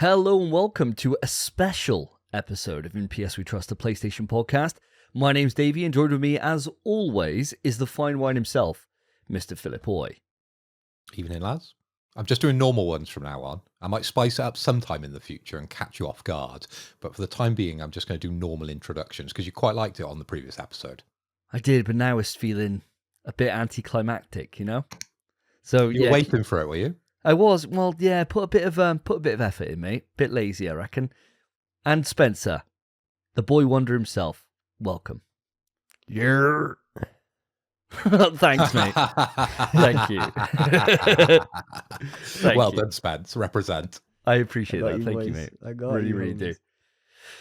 Hello and welcome to a special episode of In PS We Trust, a PlayStation podcast. My name's Davey, and joined with me, as always, is the fine wine himself, Mr. Philip Hoy. Evening, lads. I'm just doing normal ones from now on. I might spice it up sometime in the future and catch you off guard, but for the time being, I'm just going to do normal introductions because you quite liked it on the previous episode. I did, but now it's feeling a bit anticlimactic, you know? So You were waiting for it, were you? I was. Well, yeah, put a bit of effort in, mate. Bit lazy, I reckon. And Spencer, the boy wonder himself, welcome. Yeah. Thanks, mate. Thank you. Well done, Spence. Represent. I appreciate that. Thank you, mate. Really do.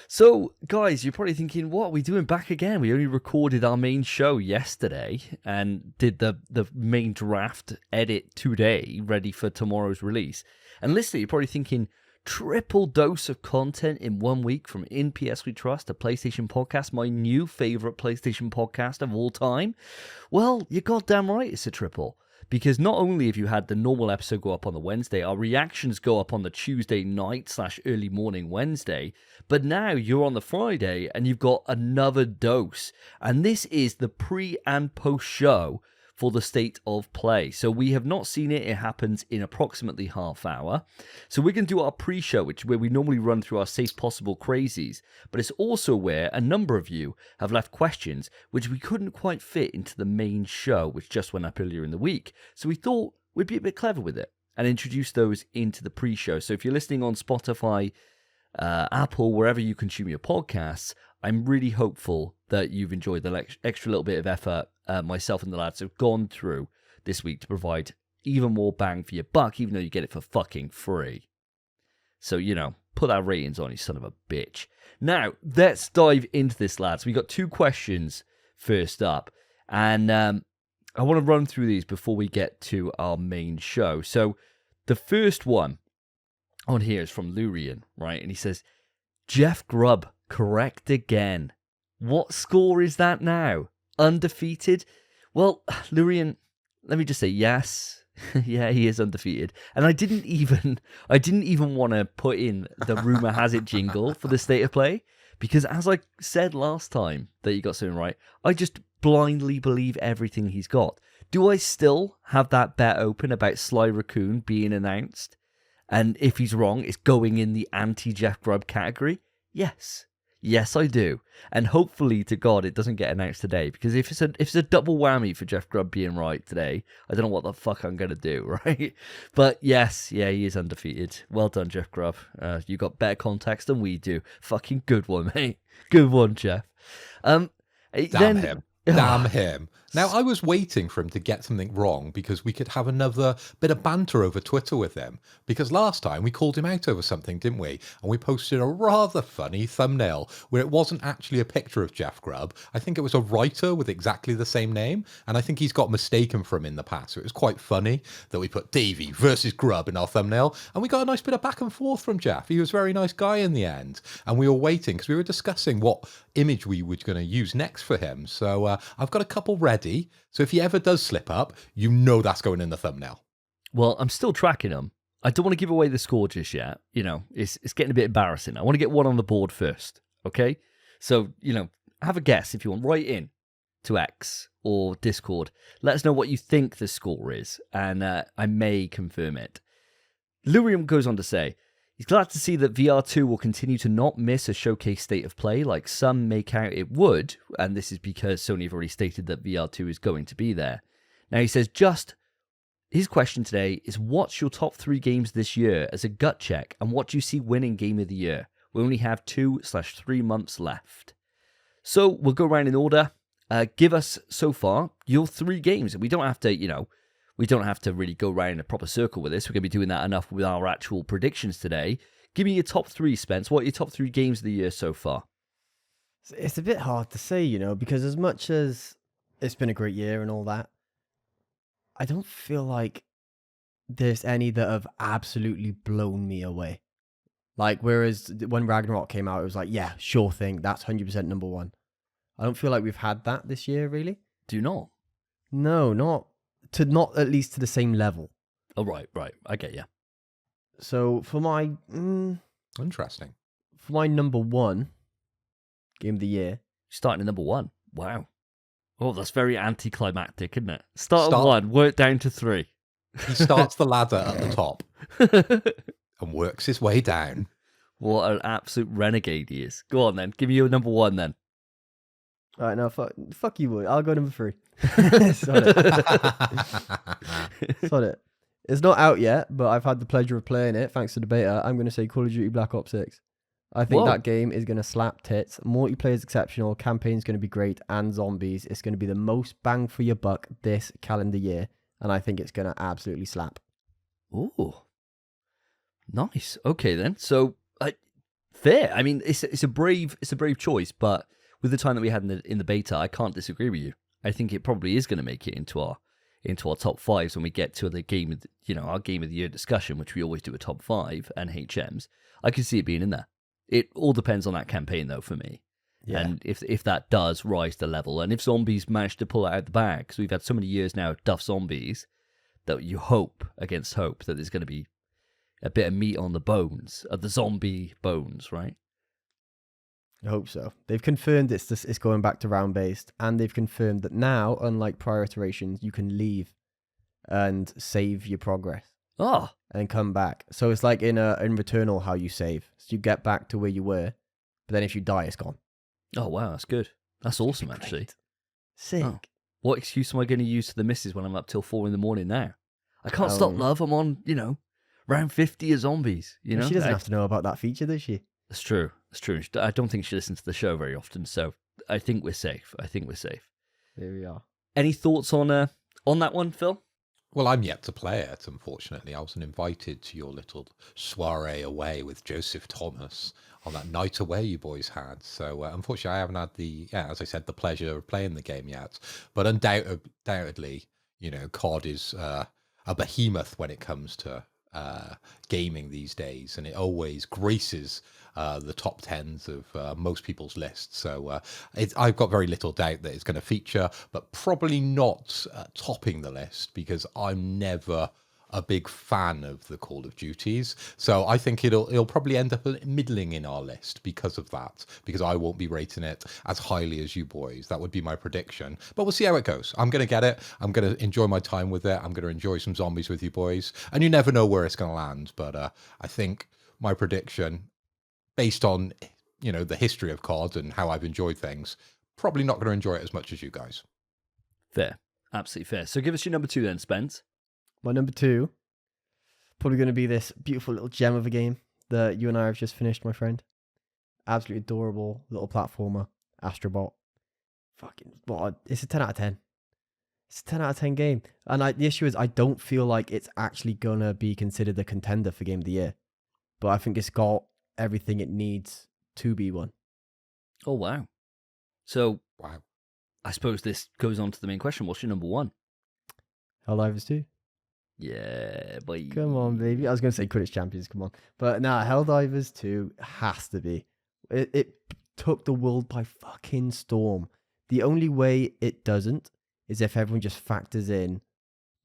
So, guys, you're probably thinking, what are we doing back again? We only recorded our main show yesterday and did the main draft edit today, ready for tomorrow's release. And listener, you're probably thinking, triple dose of content in 1 week from In PS We Trust, a PlayStation podcast, my new favorite PlayStation podcast of all time. Well, you're goddamn right it's a triple. Because not only have you had the normal episode go up on the Wednesday, our reactions go up on the Tuesday night / early morning Wednesday, but now you're on the Friday and you've got another dose. And this is the pre and post show for the State of Play. So we have not seen it. It happens in approximately half hour. So we're going to do our pre-show, where we normally run through our safe possible crazies. But it's also where a number of you have left questions which we couldn't quite fit into the main show, which just went up earlier in the week. So we thought we'd be a bit clever with it and introduce those into the pre-show. So if you're listening on Spotify, Apple, wherever you consume your podcasts, I'm really hopeful that you've enjoyed the extra little bit of effort myself and the lads have gone through this week to provide even more bang for your buck, even though you get it for fucking free. So, put our ratings on, you son of a bitch. Now, let's dive into this, lads. We got two questions first up, and I want to run through these before we get to our main show. So, the first one on here is from Lurian, right? And he says, Jeff Grubb, correct again. What score is that now? Undefeated? Well, Lurian, let me just say yes. Yeah, he is undefeated. And I didn't even want to put in the rumor has it jingle for the State of Play, because as I said last time that you got something right, I just blindly believe everything he's got. Do I still have that bet open about Sly Raccoon being announced? And if he's wrong, it's going in the anti-Jeff Grubb category? Yes. Yes, I do. And hopefully, to God, it doesn't get announced today. Because if it's a double whammy for Jeff Grubb being right today, I don't know what the fuck I'm going to do, right? But yes, yeah, he is undefeated. Well done, Jeff Grubb. You got better context than we do. Fucking good one, mate. Good one, Jeff. Damn him. Damn him. Now, I was waiting for him to get something wrong because we could have another bit of banter over Twitter with him. Because last time we called him out over something, didn't we? And we posted a rather funny thumbnail where it wasn't actually a picture of Jeff Grubb. I think it was a writer with exactly the same name. And I think he's got mistaken for him in the past. So it was quite funny that we put Davey versus Grubb in our thumbnail. And we got a nice bit of back and forth from Jeff. He was a very nice guy in the end. And we were waiting because we were discussing what image we were going to use next for him. So I've got a couple ready. So if he ever does slip up, you know that's going in the thumbnail. Well, I'm still tracking him. I don't want to give away the score just yet. It's getting a bit embarrassing. I want to get one on the board first, okay? So, have a guess if you want. Write in to X or Discord. Let us know what you think the score is, and I may confirm it. Lurium goes on to say, he's glad to see that VR2 will continue to not miss a showcase State of Play like some make out it would, and this is because Sony have already stated that VR2 is going to be there. Now he says, his question today is, what's your top 3 games this year as a gut check, and what do you see winning Game of the Year? We only have 2/3 months left. So we'll go around in order. Give us, so far, your 3 games, and we don't have to, we don't have to really go around in a proper circle with this. We're going to be doing that enough with our actual predictions today. Give me your top 3, Spence. What are your top 3 games of the year so far? It's a bit hard to say, because as much as it's been a great year and all that, I don't feel like there's any that have absolutely blown me away. Like, whereas when Ragnarok came out, it was like, yeah, sure thing. That's 100% number one. I don't feel like we've had that this year, really. Do you not? No, not at least to the same level. Oh, right. I get you. So for my Interesting. For my number 1 game of the year. Starting at number 1. Wow. Oh, that's very anticlimactic, isn't it? Start at 1, work down to 3. He starts the ladder at the top and works his way down. What an absolute renegade he is. Go on then. Give me your number 1 then. All right, now fuck you, boy. I'll go number 3. Sod it. It's not out yet, but I've had the pleasure of playing it thanks to the beta. I'm going to say Call of Duty Black Ops 6. I think that game is going to slap tits. Multiplayer is exceptional. Campaign's going to be great. And zombies. It's going to be the most bang for your buck this calendar year. And I think it's going to absolutely slap. Oh, nice. Okay, then. So, fair. I mean, it's a brave choice, but with the time that we had in the beta, I can't disagree with you. I think it probably is going to make it into our top 5s when we get to the game, our game of the year discussion, which we always do a top 5 and HMs. I can see it being in there. It all depends on that campaign, though, for me. Yeah. And if that does rise to level, and if zombies manage to pull it out of the bag, because we've had so many years now of Duff Zombies, that you hope against hope that there's going to be a bit of meat on the bones, of the zombie bones, right? I hope so. They've confirmed it's going back to round-based, and they've confirmed that now, unlike prior iterations, you can leave and save your progress. Oh. And come back. So it's like in Returnal how you save. So you get back to where you were, but then if you die, it's gone. Oh, wow, that's good. That's awesome, actually. Sick. Oh. What excuse am I going to use to the missus when I'm up till 4 a.m. now? I can't stop, love. I'm on, round 50 of zombies, She doesn't have to know about that feature, does she? That's true. I don't think she listens to the show very often, so I think we're safe. There we are. Any thoughts on that one, Phil? Well, I'm yet to play it, unfortunately. I wasn't invited to your little soiree away with Joseph Thomas on that night away you boys had. So, unfortunately, I haven't had as I said, the pleasure of playing the game yet. But undoubtedly, COD is a behemoth when it comes to gaming these days, and it always graces the top 10s of most people's lists. So I've got very little doubt that it's going to feature, but probably not topping the list, because I'm never a big fan of the Call of Duties. So I think it'll probably end up middling in our list because of that, because I won't be rating it as highly as you boys. That would be my prediction. But we'll see how it goes. I'm going to get it. I'm going to enjoy my time with it. I'm going to enjoy some zombies with you boys. And you never know where it's going to land. But I think my prediction, based on the history of COD and how I've enjoyed things, probably not going to enjoy it as much as you guys. Fair. Absolutely fair. So give us your number 2 then, Spence. My number 2, probably going to be this beautiful little gem of a game that you and I have just finished, my friend. Absolutely adorable little platformer, Astrobot. It's a 10 out of 10. It's a 10 out of 10 game. And the issue is I don't feel like it's actually going to be considered a contender for Game of the Year. But I think it's got everything it needs to be one. Oh, wow. So, wow. I suppose this goes on to the main question. What's your number 1? Helldivers 2. Yeah, boy. Come on, baby. I was going to say Quidditch Champions, come on. But nah, Helldivers 2 has to be. It took the world by fucking storm. The only way it doesn't is if everyone just factors in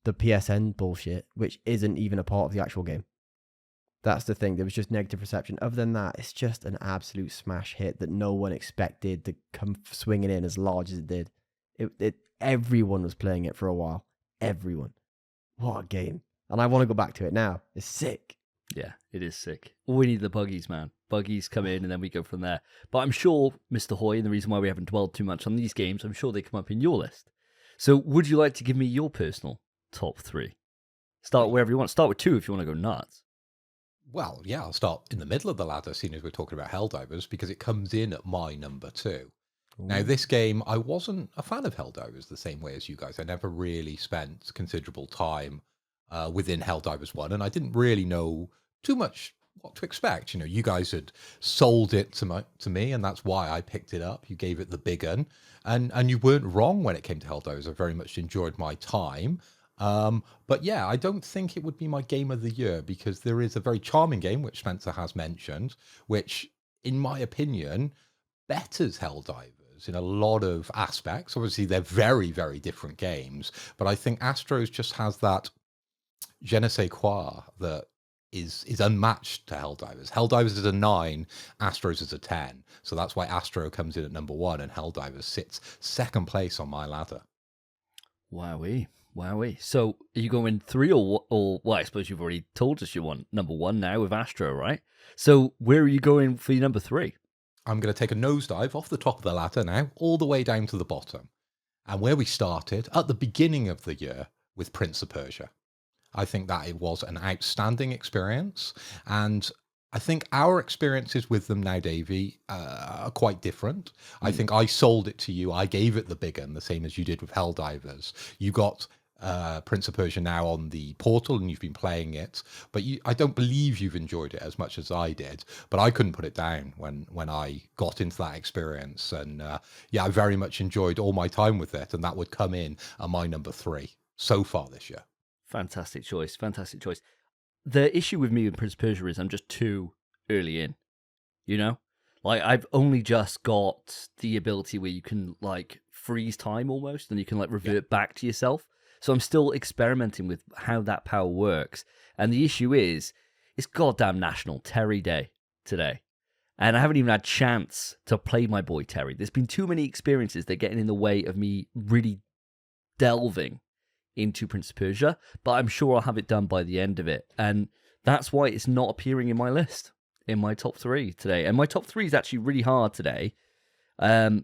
the PSN bullshit, which isn't even a part of the actual game. That's the thing. There was just negative reception. Other than that, it's just an absolute smash hit that no one expected to come swinging in as large as it did. Everyone was playing it for a while. Everyone. What a game. And I want to go back to it now. It's sick. Yeah, it is sick. We need the buggies, man. Buggies come in and then we go from there. But I'm sure, Mr. Hoy, and the reason why we haven't dwelled too much on these games, I'm sure they come up in your list. So would you like to give me your personal top 3? Start wherever you want. Start with 2 if you want to go nuts. Well, yeah, I'll start in the middle of the ladder, seeing as we're talking about Helldivers, because it comes in at my number 2. Ooh. Now, this game, I wasn't a fan of Helldivers the same way as you guys. I never really spent considerable time within Helldivers 1, and I didn't really know too much what to expect. You guys had sold it to me, and that's why I picked it up. You gave it the big un, and you weren't wrong when it came to Helldivers. I very much enjoyed my time. But yeah, I don't think it would be my game of the year, because there is a very charming game, which Spencer has mentioned, which, in my opinion, betters Helldivers in a lot of aspects. Obviously, they're very, very different games, but I think Astros just has that je ne sais quoi that is unmatched to Helldivers. Helldivers is a 9, Astro's is a 10. So that's why Astro comes in at number 1 and Helldivers sits second place on my ladder. Wowee. So are you going 3 or well, I suppose you've already told us you want number 1 now with Astro, right? So where are you going for your number 3? I'm going to take a nosedive off the top of the ladder now, all the way down to the bottom. And where we started at the beginning of the year with Prince of Persia. I think that it was an outstanding experience. And I think our experiences with them now, Davey, are quite different. I think I sold it to you. I gave it the big one, the same as you did with Helldivers. You got Prince of Persia now on the portal and you've been playing it. But I don't believe you've enjoyed it as much as I did. But I couldn't put it down when I got into that experience. And I very much enjoyed all my time with it. And that would come in at my number 3 so far this year. Fantastic choice. The issue with me with Prince of Persia is I'm just too early in, you know? Like, I've only just got the ability where you can, like, freeze time almost, and you can, like, revert back to yourself. So I'm still experimenting with how that power works. And the issue is, it's goddamn National Terry Day today. And I haven't even had a chance to play my boy Terry. There's been too many experiences that are getting in the way of me really delving into Prince of Persia, but I'm sure I'll have it done by the end of it. And that's why it's not appearing in my list, in my top 3 today. And my top 3 is actually really hard today. And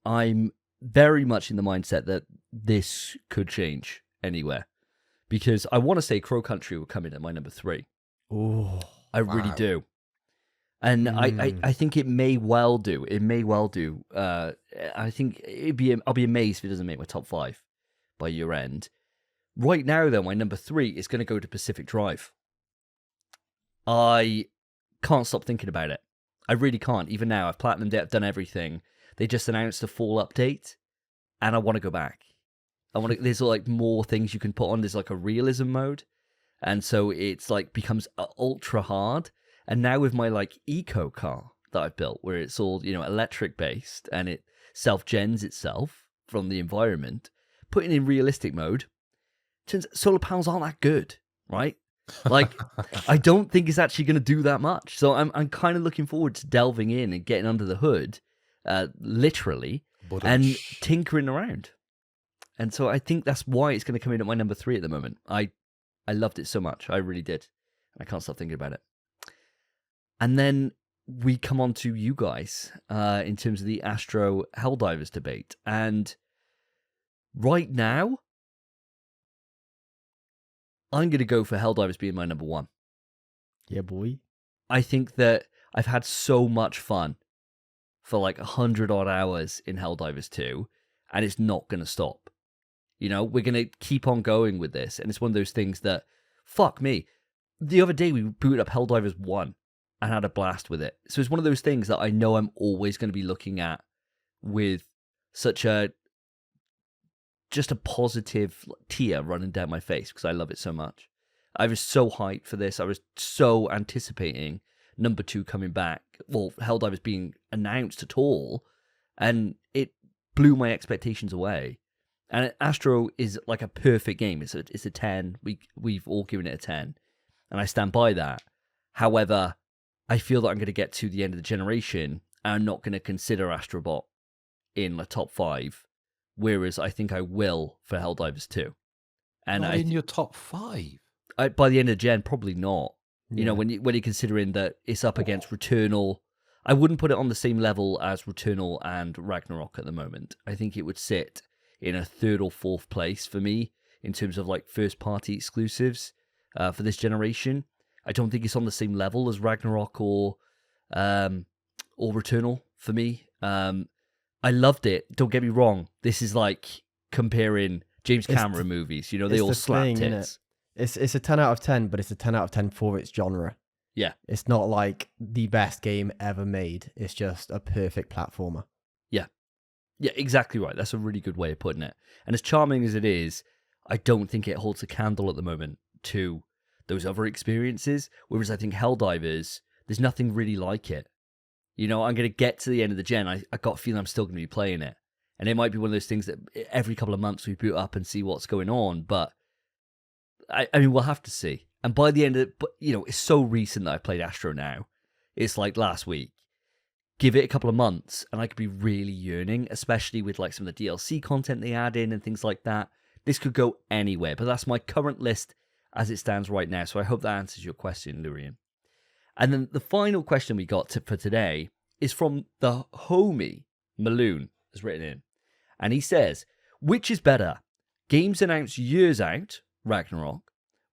I'm very much in the mindset that this could change anywhere. Because I want to say Crow Country will come in at my number 3. Oh, I really do. And I think it may well do. I think I'll be amazed if it doesn't make my top 5 by year end. Right now, though, my number 3 is going to go to Pacific Drive. I can't stop thinking about it. I really can't. Even now, I've platinumed it, I've done everything. They just announced a fall update, and I want to go back. There's like more things you can put on. There's like a realism mode, and so it's like becomes ultra hard. And now with my like eco car that I've built, where it's all electric based and it self-gens itself from the environment, putting in realistic mode. Turns solar panels aren't that good, right? Like, I don't think it's actually going to do that much. So I'm kind of looking forward to delving in and getting under the hood, literally, and tinkering around. And so I think that's why it's going to come in at my number 3 at the moment. I loved it so much. I really did. I can't stop thinking about it. And then we come on to you guys in terms of the Astro Helldivers debate. And right now, I'm going to go for Helldivers being my number 1. Yeah, boy. I think that I've had so much fun for like 100 odd hours in Helldivers 2, and it's not going to stop. We're going to keep on going with this, and it's one of those things that, fuck me. The other day we booted up Helldivers 1 and had a blast with it. So it's one of those things that I know I'm always going to be looking at with such just a positive tear running down my face because I love it so much. I was so hyped for this. I was so anticipating number 2 coming back. Well, Helldivers being announced at all, and it blew my expectations away. And Astro is like a perfect game. It's a 10. We've all given it a 10, and I stand by that. However, I feel that I'm going to get to the end of the generation, and I'm not going to consider Astrobot in the top 5. Whereas I think I will for Helldivers 2. And not in your top 5? By the end of gen, probably not. Yeah. When you're considering that it's up against Returnal, I wouldn't put it on the same level as Returnal and Ragnarok at the moment. I think it would sit in a 3rd or 4th place for me in terms of like first-party exclusives for this generation. I don't think it's on the same level as Ragnarok or Returnal for me. I loved it. Don't get me wrong. This is like comparing James Cameron movies. They all slap tits. It's a 10 out of 10, but it's a 10 out of 10 for its genre. Yeah. It's not like the best game ever made. It's just a perfect platformer. Yeah. Yeah, exactly right. That's a really good way of putting it. And as charming as it is, I don't think it holds a candle at the moment to those other experiences. Whereas I think Helldivers, there's nothing really like it. I'm going to get to the end of the gen. I got a feeling I'm still going to be playing it. And it might be one of those things that every couple of months we boot up and see what's going on. But, I mean, we'll have to see. And by the end of it, but it's so recent that I played Astro now. It's like last week. Give it a couple of months and I could be really yearning, especially with like some of the DLC content they add in and things like that. This could go anywhere, but that's my current list as it stands right now. So I hope that answers your question, Lurian. And then the final question we got for today is from the homie Maloon, has written in. And he says, which is better, games announced years out, Ragnarok,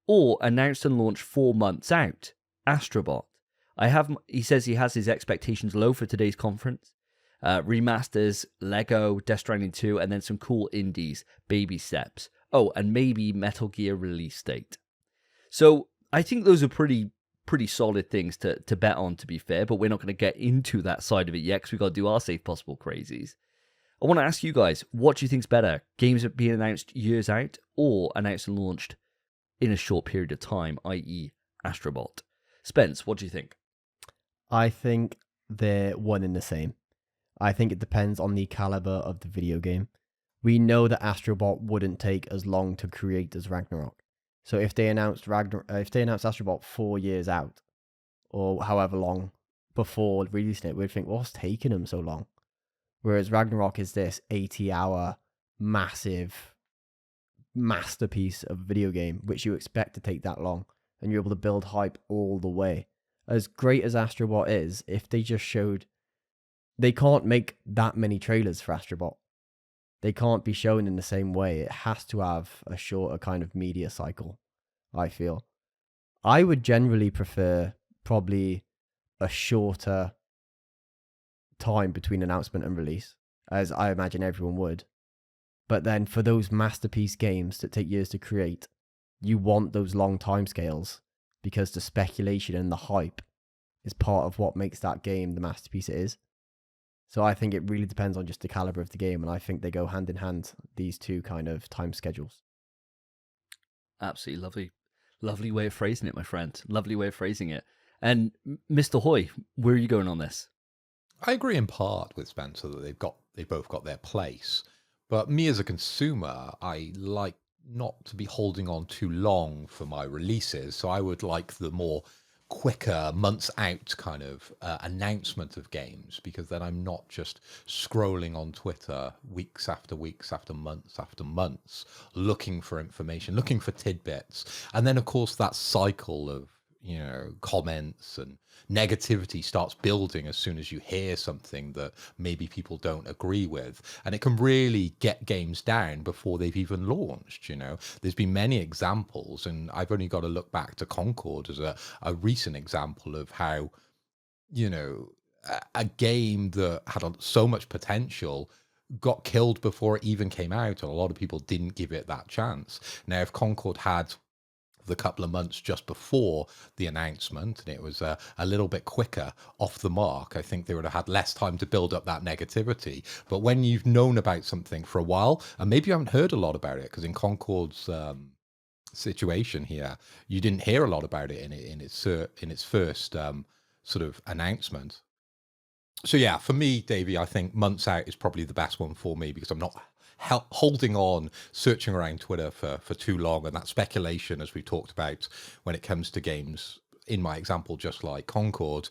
or announced and launched 4 months out, Astrobot? He says he has his expectations low for today's conference. Remasters, Lego, Death Stranding 2, and then some cool indies, baby steps. Oh, and maybe Metal Gear release date. So I think those are pretty solid things to bet on, to be fair, but we're not going to get into that side of it yet because we've got to do our Safe Possible crazies. I want to ask you guys, what do you think's better? Games being announced years out or announced and launched in a short period of time, i.e. Astrobot? Spence, what do you think? I think they're one and the same. I think it depends on the caliber of the video game. We know that Astrobot wouldn't take as long to create as Ragnarok. So if they announced Astrobot 4 years out, or however long before releasing it, we'd think, what's taking them so long? Whereas Ragnarok is this 80-hour massive masterpiece of a video game, which you expect to take that long, and you're able to build hype all the way. As great as Astrobot is, if they just showed... They can't make that many trailers for Astrobot. They can't be shown in the same way. It has to have a shorter kind of media cycle, I feel. I would generally prefer probably a shorter time between announcement and release, as I imagine everyone would. But then for those masterpiece games that take years to create, you want those long timescales, because the speculation and the hype is part of what makes that game the masterpiece it is. So I think it really depends on just the caliber of the game, and I think they go hand in hand, these two kind of time schedules. Absolutely lovely. Lovely way of phrasing it, my friend. Lovely way of phrasing it. And Mr. Hoy, where are you going on this? I agree in part with Spencer that they both got their place. But me as a consumer, I like not to be holding on too long for my releases. So I would like the more quicker, months out kind of announcement of games, because then I'm not just scrolling on Twitter weeks after months, looking for information, looking for tidbits. And then, of course, that cycle of, comments and negativity starts building as soon as you hear something that maybe people don't agree with. And it can really get games down before they've even launched. There's been many examples, and I've only got to look back to Concord as a recent example of how, a game that had so much potential got killed before it even came out, and a lot of people didn't give it that chance. Now, if Concord had the couple of months just before the announcement, and it was a little bit quicker off the mark, I think they would have had less time to build up that negativity. But when you've known about something for a while, and maybe you haven't heard a lot about it, because in Concord's situation here, you didn't hear a lot about it in its first sort of announcement. So yeah, for me, Davey, I think months out is probably the best one for me, because I'm not holding on, searching around Twitter for too long, and that speculation, as we talked about, when it comes to games, in my example, just like Concord,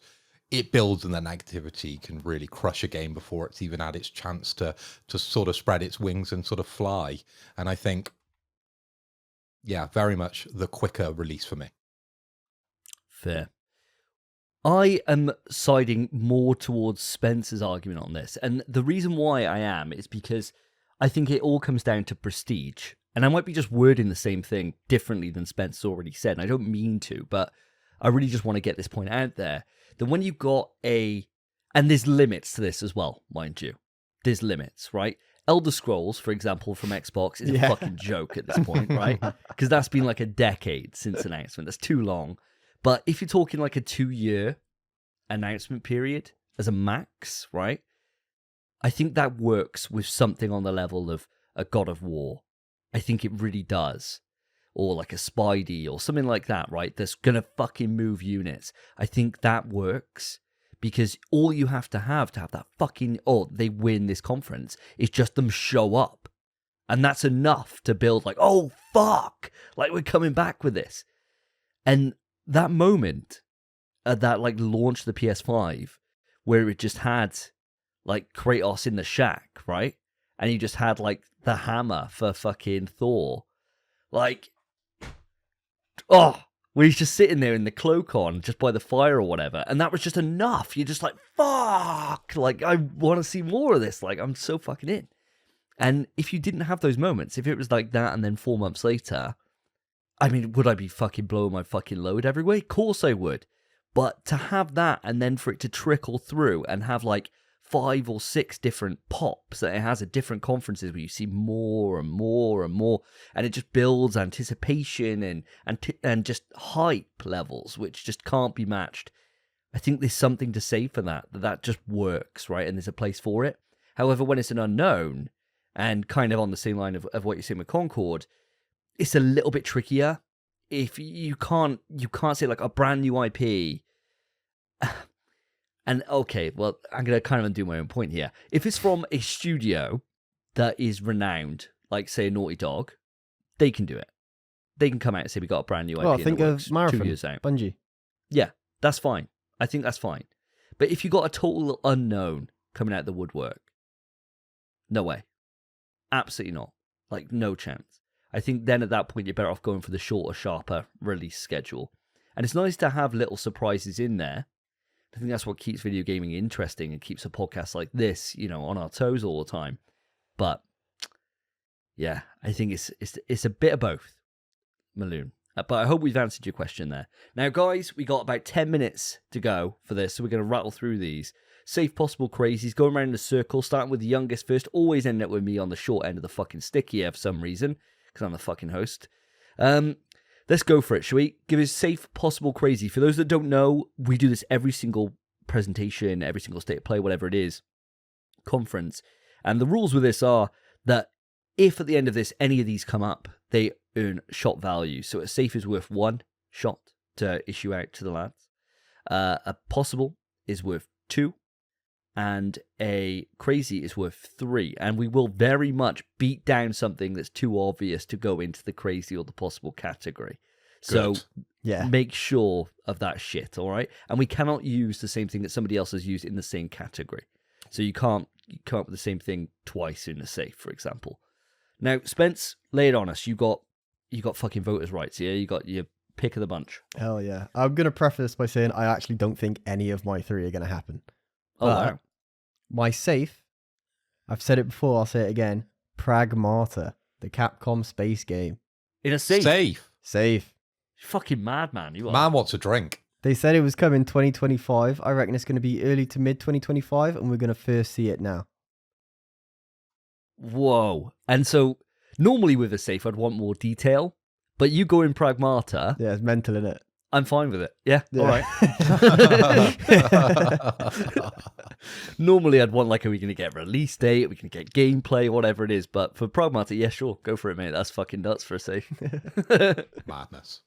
it builds, and the negativity can really crush a game before it's even had its chance to sort of spread its wings and sort of fly. And I think, yeah, very much the quicker release for me. Fair. I am siding more towards Spencer's argument on this, and the reason why I am is because I think it all comes down to prestige. And I might be just wording the same thing differently than Spencer's already said. And I don't mean to, but I really just want to get this point out there. That when you've got and there's limits to this as well, mind you. There's limits, right? Elder Scrolls, for example, from Xbox is a fucking joke at this point, right? Because that's been like a decade since announcement. That's too long. But if you're talking like a 2-year announcement period as a max, right? I think that works with something on the level of a God of War. I think it really does. Or like a Spidey or something like that, right? That's going to fucking move units. I think that works because all you have to have that fucking, they win this conference is just them show up. And that's enough to build like, oh, fuck, like we're coming back with this. And that moment that like launched the PS5, where it just had like Kratos in the shack, right? And you just had like the hammer for fucking Thor. Like, where he's just sitting there in the cloak on, just by the fire or whatever. And that was just enough. You're just like, fuck. Like, I want to see more of this. Like, I'm so fucking in. And if you didn't have those moments, if it was like that and then 4 months later, I mean, would I be fucking blowing my fucking load every way? Of course I would. But to have that and then for it to trickle through and have like 5 or 6 different pops that it has at different conferences where you see more and more and more, and it just builds anticipation and just hype levels, which just can't be matched. I think there's something to say for that just works, right? And there's a place for it. However, when it's an unknown, and kind of on the same line of what you're seeing with Concord, it's a little bit trickier. If you can't say like a brand new IP. And okay, well, I'm going to kind of undo my own point here. If it's from a studio that is renowned, like say Naughty Dog, they can do it. They can come out and say we got a brand new IP. Well, think of Marathon, 2 years out. Bungie. Yeah, that's fine. I think that's fine. But if you got a total unknown coming out of the woodwork, no way. Absolutely not. Like, no chance. I think then at that point, you're better off going for the shorter, sharper release schedule. And it's nice to have little surprises in there. I think that's what keeps video gaming interesting and keeps a podcast like this, on our toes all the time. But, yeah, I think it's a bit of both, Maloon. But I hope we've answered your question there. Now, guys, we got about 10 minutes to go for this, so we're going to rattle through these. Safe possible crazies, going around in a circle, starting with the youngest first, always ending up with me on the short end of the fucking stick here for some reason, because I'm the fucking host. Let's go for it, shall we? Give us safe possible crazy. For those that don't know, we do this every single presentation, every single state of play, whatever it is, conference. And the rules with this are that if at the end of this, any of these come up, they earn shot value. So a safe is worth 1 shot to issue out to the lads. A possible is worth 2. And a crazy is worth 3. And we will very much beat down something that's too obvious to go into the crazy or the possible category. Good. So yeah, make sure of that shit, all right? And we cannot use the same thing that somebody else has used in the same category. So you can't come up with the same thing twice in a safe, for example. Now, Spence, lay it on us. You got fucking voters' rights, yeah? You got your pick of the bunch. Hell yeah. I'm going to preface by saying I actually don't think any of my 3 are going to happen. Oh, wow. My safe, I've said it before, I'll say it again, Pragmata, the Capcom space game. In a safe? Safe. You're fucking mad, man. You are. Man wants a drink. They said it was coming 2025. I reckon it's going to be early to mid 2025, and we're going to first see it now. Whoa. And so, normally with a safe, I'd want more detail, but you go in Pragmata. Yeah, it's mental, innit? I'm fine with it. Yeah. All right. Normally, I'd want like, are we going to get a release date? Are we going to get gameplay? Whatever it is. But for Pragmata, yeah, sure. Go for it, mate. That's fucking nuts for a safe. Madness.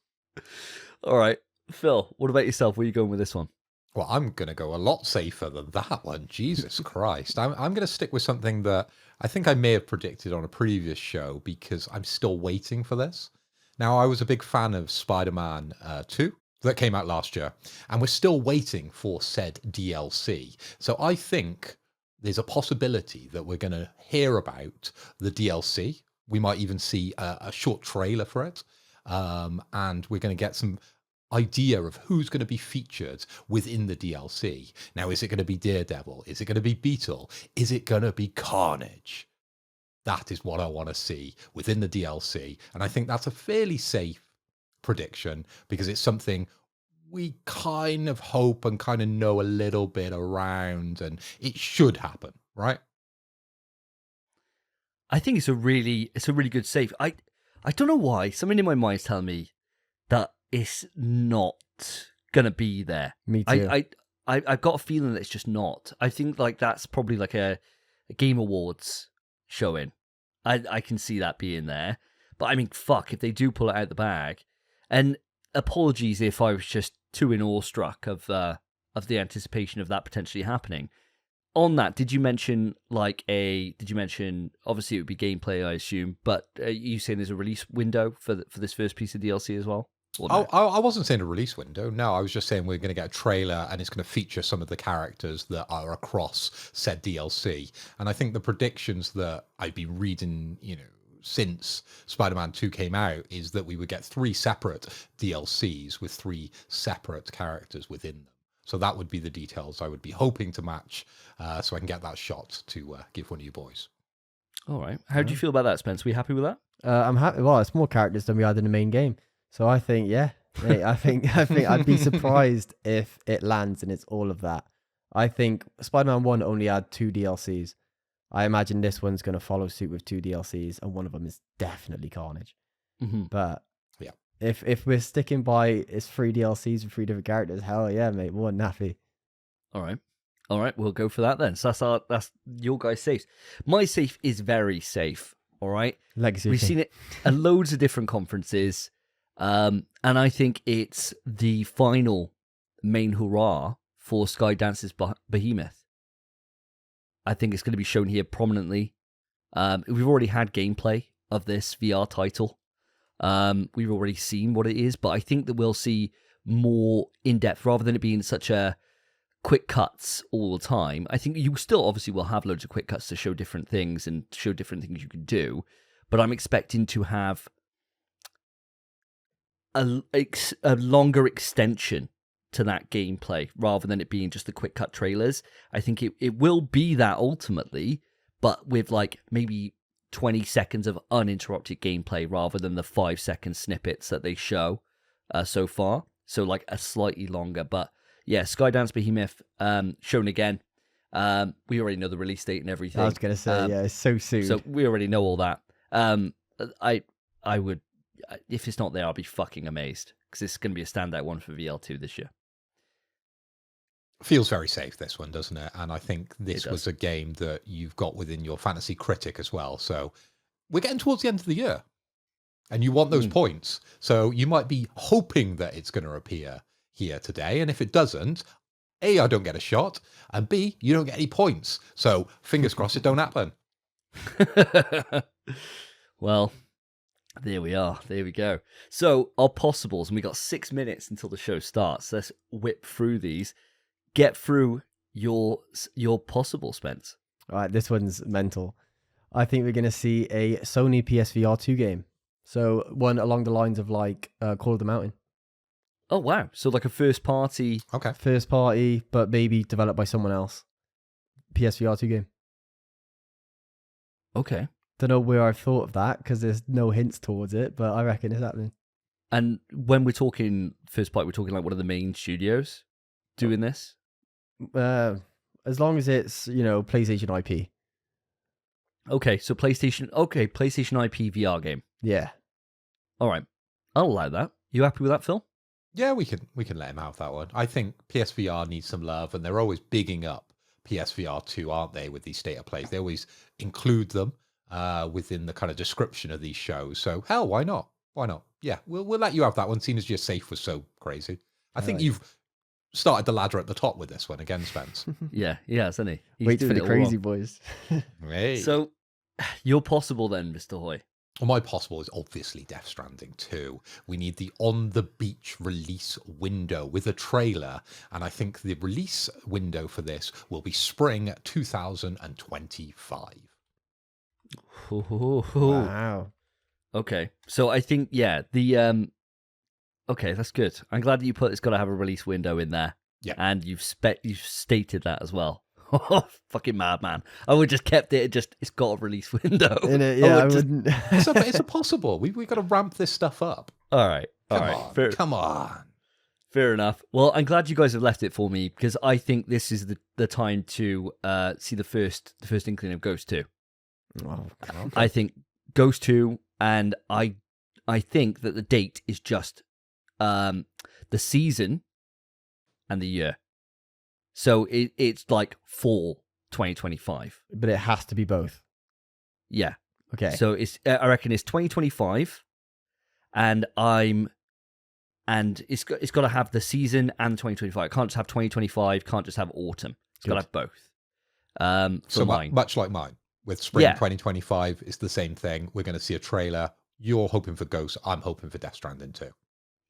All right. Phil, what about yourself? Where are you going with this one? Well, I'm going to go a lot safer than that one. Jesus Christ. I'm going to stick with something that I think I may have predicted on a previous show because I'm still waiting for this. Now, I was a big fan of Spider-Man 2 that came out last year, and we're still waiting for said DLC. So I think there's a possibility that we're going to hear about the DLC. We might even see a short trailer for it, and we're going to get some idea of who's going to be featured within the DLC. Now, is it going to be Daredevil? Is it going to be Beetle? Is it going to be Carnage? That is what I want to see within the DLC. And I think that's a fairly safe prediction because it's something we kind of hope and kind of know a little bit around, and it should happen, right? I think it's a really good safe. I don't know why. Something in my mind is telling me that it's not gonna be there. Me too. I've got a feeling that it's just not. I think like that's probably like a Game Awards showing. I can see that being there. But I mean, fuck, if they do pull it out the bag. And apologies if I was just too awestruck of the anticipation of that potentially happening. On that, did you mention obviously it would be gameplay, I assume, but are you saying there's a release window for this first piece of DLC as well? I wasn't saying a release window. No, I was just saying we're going to get a trailer and it's going to feature some of the characters that are across said DLC. And I think the predictions that I've been reading, since Spider-Man 2 came out is that we would get 3 separate DLCs with 3 separate characters within them. So that would be the details I would be hoping to match, so I can get that shot to give one of you boys. All right. How do you feel about that, Spence? Are we happy with that? I'm happy. Well, it's more characters than we had in the main game. So I think, yeah, mate, I think I'd be surprised if it lands and it's all of that. I think Spider-Man 1 only had 2 DLCs. I imagine this one's going to follow suit with 2 DLCs, and one of them is definitely Carnage. Mm-hmm. But yeah, if we're sticking by it's 3 DLCs with 3 different characters, hell yeah, mate, more than happy. All right, we'll go for that then. So that's your guys' safe. My safe is very safe. All right, Legacy. We've seen it at loads of different conferences. And I think it's the final main hurrah for Skydance's Behemoth. I think it's going to be shown here prominently. We've already had gameplay of this VR title. We've already seen what it is, but I think that we'll see more in-depth rather than it being such a quick cuts all the time. I think you still obviously will have loads of quick cuts to show different things and show different things you can do, but I'm expecting to have a longer extension to that gameplay rather than it being just the quick cut trailers. I think it will be that ultimately, but with like maybe 20 seconds of uninterrupted gameplay rather than the 5-second snippets that they show so far. So like a slightly longer, but yeah, Skydance Behemoth shown again. We already know the release date and everything. I was going to say, yeah, it's so soon. So we already know all that. I would, if it's not there, I'll be fucking amazed because it's going to be a standout one for VL2 this year. Feels very safe, this one, doesn't it? And I think this was a game that you've got within your fantasy critic as well. So we're getting towards the end of the year and you want those points. So you might be hoping that it's going to appear here today. And if it doesn't, A, I don't get a shot, and B, you don't get any points. So fingers crossed it don't happen. Well, there we are. There we go. So our possibles, and we got 6 minutes until the show starts. Let's whip through these. Get through your possible, Spence. All right, this one's mental. I think we're going to see a Sony PSVR 2 game. So one along the lines of like Call of the Mountain. Oh, wow. So like a first party. Okay. First party, but maybe developed by someone else. PSVR 2 game. Okay. Don't know where I've thought of that because there's no hints towards it, but I reckon it's happening. And when we're talking first party, we're talking like one of the main studios doing this? As long as it's, PlayStation IP. Okay, so PlayStation IP VR game. Yeah. All right. I'll allow that. You happy with that, Phil? Yeah, we can let him have that one. I think PSVR needs some love, and they're always bigging up PSVR 2, aren't they, with these state of plays? They always include them within the kind of description of these shows. So, hell, why not? Why not? Yeah, we'll let you have that one, seeing as your safe was so crazy. I think you've started the ladder at the top with this one again, Spence. Yeah, hasn't he? Wait for the crazy boys. Hey. So, you're possible then, Mr. Hoy. Well, my possible is obviously Death Stranding 2. We need the on-the-beach release window with a trailer, and I think the release window for this will be spring 2025. Wow. Okay, so I think, okay, that's good. I'm glad that you put it's got to have a release window in there. Yeah. And you've stated that as well. Oh, fucking madman. I would just kept it, it's got a release window. In it, yeah, I wouldn't. It's a possible. We've got to ramp this stuff up. All right. Come on. Fair enough. Well, I'm glad you guys have left it for me because I think this is the time to see the first inkling of Ghost 2. Oh, okay. I think Ghost 2, and I think that the date is just the season and the year. So it's like fall 2025. But it has to be both. Yeah. Okay. So I reckon it's 2025, and it's got to have the season and 2025. It can't just have 2025. Can't just have autumn. It's got to have both. So mine. Much like mine. With spring 2025, it's the same thing. We're going to see a trailer. You're hoping for Ghost. I'm hoping for Death Stranding 2.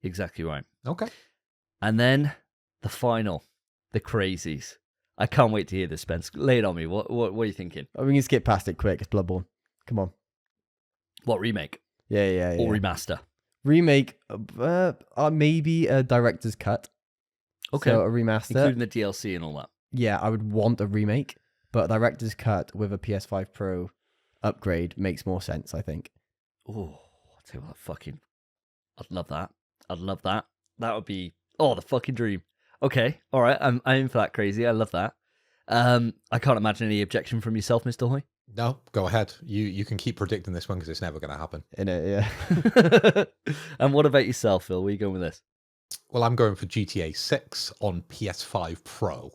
Exactly right. Okay. And then the final, the crazies. I can't wait to hear this, Spence. Lay it on me. What are you thinking? We can skip past it quick. It's Bloodborne. Come on. What remake? Yeah. Or remaster? Remake, maybe a director's cut. Okay. So a remaster. Including the DLC and all that. Yeah, I would want a remake, but a director's cut with a PS5 Pro upgrade makes more sense, I think. Oh, I'll tell you what, I'd love that. I'd love that. That would be, the fucking dream. Okay, all right, I'm in for that crazy. I love that. I can't imagine any objection from yourself, Mr. Hoy. No, go ahead. You can keep predicting this one because it's never going to happen. Yeah. And what about yourself, Phil? Where are you going with this? Well, I'm going for GTA 6 on PS5 Pro.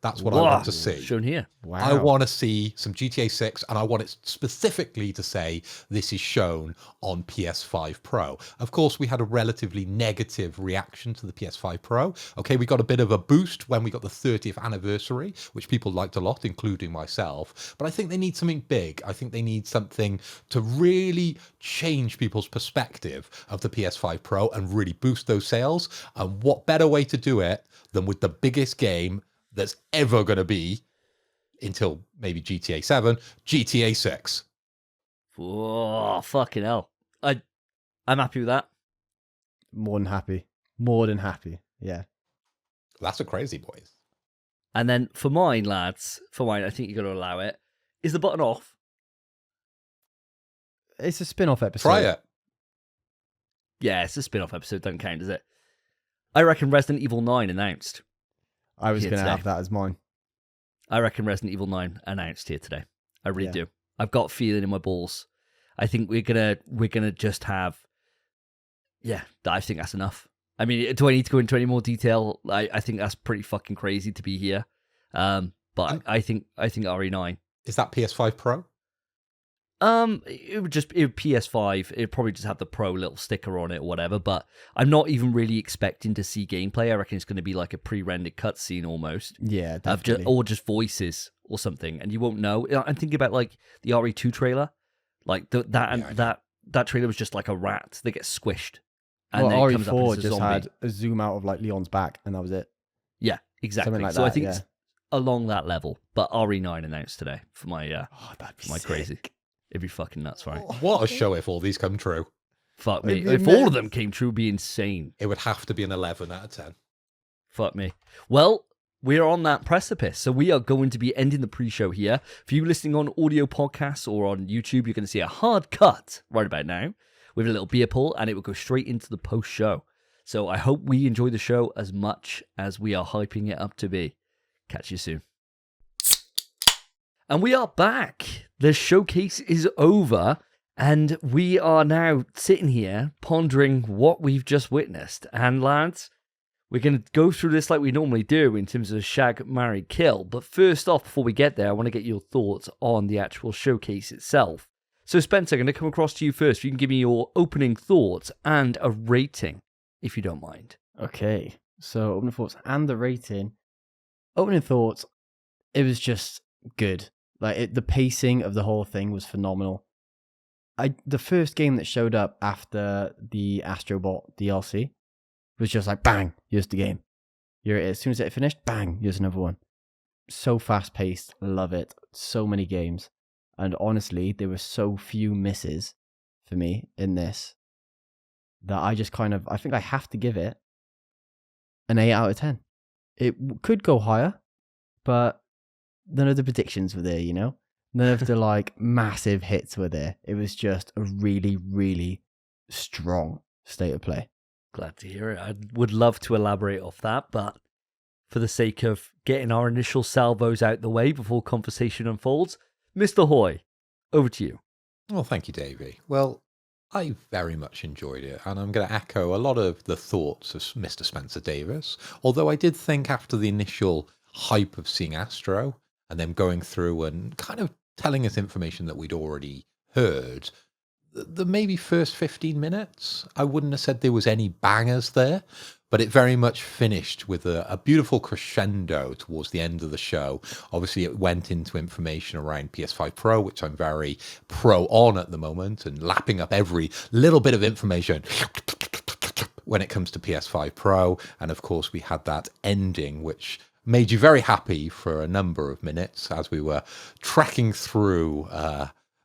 That's what I want to see. Shown here. Wow. I want to see some GTA 6, and I want it specifically to say this is shown on PS5 Pro. Of course, we had a relatively negative reaction to the PS5 Pro. Okay, we got a bit of a boost when we got the 30th anniversary, which people liked a lot, including myself. But I think they need something big. I think they need something to really change people's perspective of the PS5 Pro and really boost those sales. And what better way to do it than with the biggest game that's ever going to be, until maybe GTA 7, GTA 6. Oh, fucking hell. I'm happy with that. More than happy. Yeah. That's a crazy, boys. And then for mine, lads, I think you've got to allow it. Is the button off? It's a spin-off episode. Try it. Yeah, it's a spin-off episode. Don't count, does it? I reckon Resident Evil 9 announced. I was going to have that as mine. I reckon Resident Evil 9 announced here today. I really do. I've got a feeling in my balls. I think we're gonna just have. Yeah, I think that's enough. I mean, do I need to go into any more detail? I think that's pretty fucking crazy to be here. But I think RE9. Is that PS5 Pro? It would PS5. It'd probably just have the Pro little sticker on it or whatever. But I'm not even really expecting to see gameplay. I reckon it's going to be like a pre-rendered cutscene almost. Yeah, definitely. Or just voices or something, and you won't know. I'm thinking about like the RE2 trailer, like that trailer was just like a rat that gets squished. And then RE4 just had a zoom out of like Leon's back, and that was it. Yeah, exactly. Something like so that, I think it's along that level. But RE9 announced today for my that'd be my sick. crazy. It'd be fucking nuts, right? What a show if all these come true. Fuck me. If all of them came true, it'd be insane. It would have to be an 11 out of 10. Fuck me. Well, we're on that precipice, so we are going to be ending the pre-show here. For you listening on audio podcasts or on YouTube, you're going to see a hard cut right about now with a little beer pull, and it will go straight into the post-show. So I hope we enjoy the show as much as we are hyping it up to be. Catch you soon. And we are back. The showcase is over, and we are now sitting here pondering what we've just witnessed. And lads, we're going to go through this like we normally do in terms of shag, marry, kill. But first off, before we get there, I want to get your thoughts on the actual showcase itself. So Spencer, I'm going to come across to you first. If you can give me your opening thoughts and a rating, if you don't mind. Okay, so opening thoughts and the rating. Opening thoughts, it was just good. Like the pacing of the whole thing was phenomenal. The first game that showed up after the Astrobot DLC was just like bang, here's the game. Here it is. As soon as it finished, bang, here's another one. So fast paced, love it. So many games, and honestly, there were so few misses for me in this that I just I think I have to give it an 8 out of 10. It could go higher, but none of the predictions were there, you know? None of the like massive hits were there. It was just a really, really strong state of play. Glad to hear it. I would love to elaborate off that, but for the sake of getting our initial salvos out the way before conversation unfolds, Mr. Hoy, over to you. Well, thank you, Davey. Well, I very much enjoyed it, and I'm going to echo a lot of the thoughts of Mr. Spencer Davis, although I did think after the initial hype of seeing Astro, and them going through and kind of telling us information that we'd already heard, the maybe first 15 minutes, I wouldn't have said there was any bangers there, but it very much finished with a beautiful crescendo towards the end of the show. Obviously, it went into information around PS5 Pro, which I'm very pro on at the moment, and lapping up every little bit of information when it comes to PS5 Pro. And of course, we had that ending, which made you very happy for a number of minutes as we were trekking through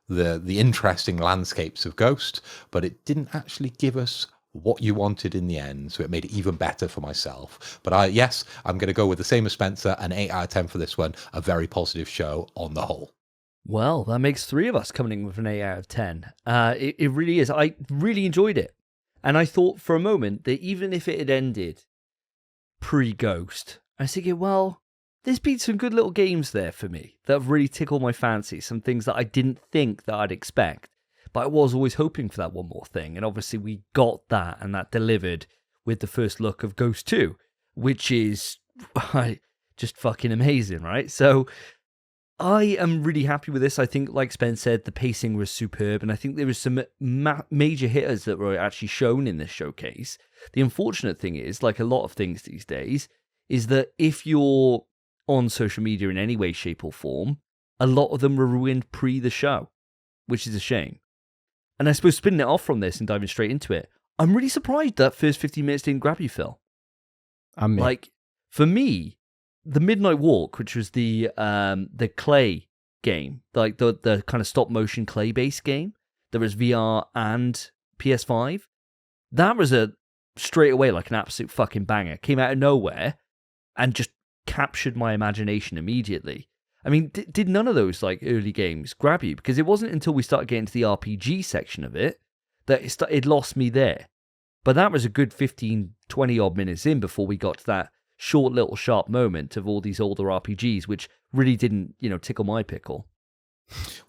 the interesting landscapes of Ghost, but it didn't actually give us what you wanted in the end, so it made it even better for myself. But I'm going to go with the same as Spencer, an 8 out of 10 for this one, a very positive show on the whole. Well, that makes 3 of us coming in with an 8 out of 10. It really is. I really enjoyed it. And I thought for a moment that even if it had ended pre-Ghost, I was thinking, well, there's been some good little games there for me that have really tickled my fancy, some things that I didn't think that I'd expect. But I was always hoping for that one more thing. And obviously we got that, and that delivered with the first look of Ghost 2, which is just fucking amazing, right? So I am really happy with this. I think, like Spence said, the pacing was superb. And I think there was some major hitters that were actually shown in this showcase. The unfortunate thing is, like a lot of things these days, is that if you're on social media in any way, shape or form, a lot of them were ruined pre the show, which is a shame. And I suppose spinning it off from this and diving straight into it, I'm really surprised that first 15 minutes didn't grab you, Phil. Like, for me, the Midnight Walk, which was the clay game, like the kind of stop motion clay based game, that was VR and PS5, that was straight away like an absolute fucking banger. Came out of nowhere and just captured my imagination immediately. I mean, did none of those like early games grab you? Because it wasn't until we started getting to the RPG section of it that it lost me there. But that was a good 15, 20 odd minutes in before we got to that short little sharp moment of all these older RPGs, which really didn't, tickle my pickle.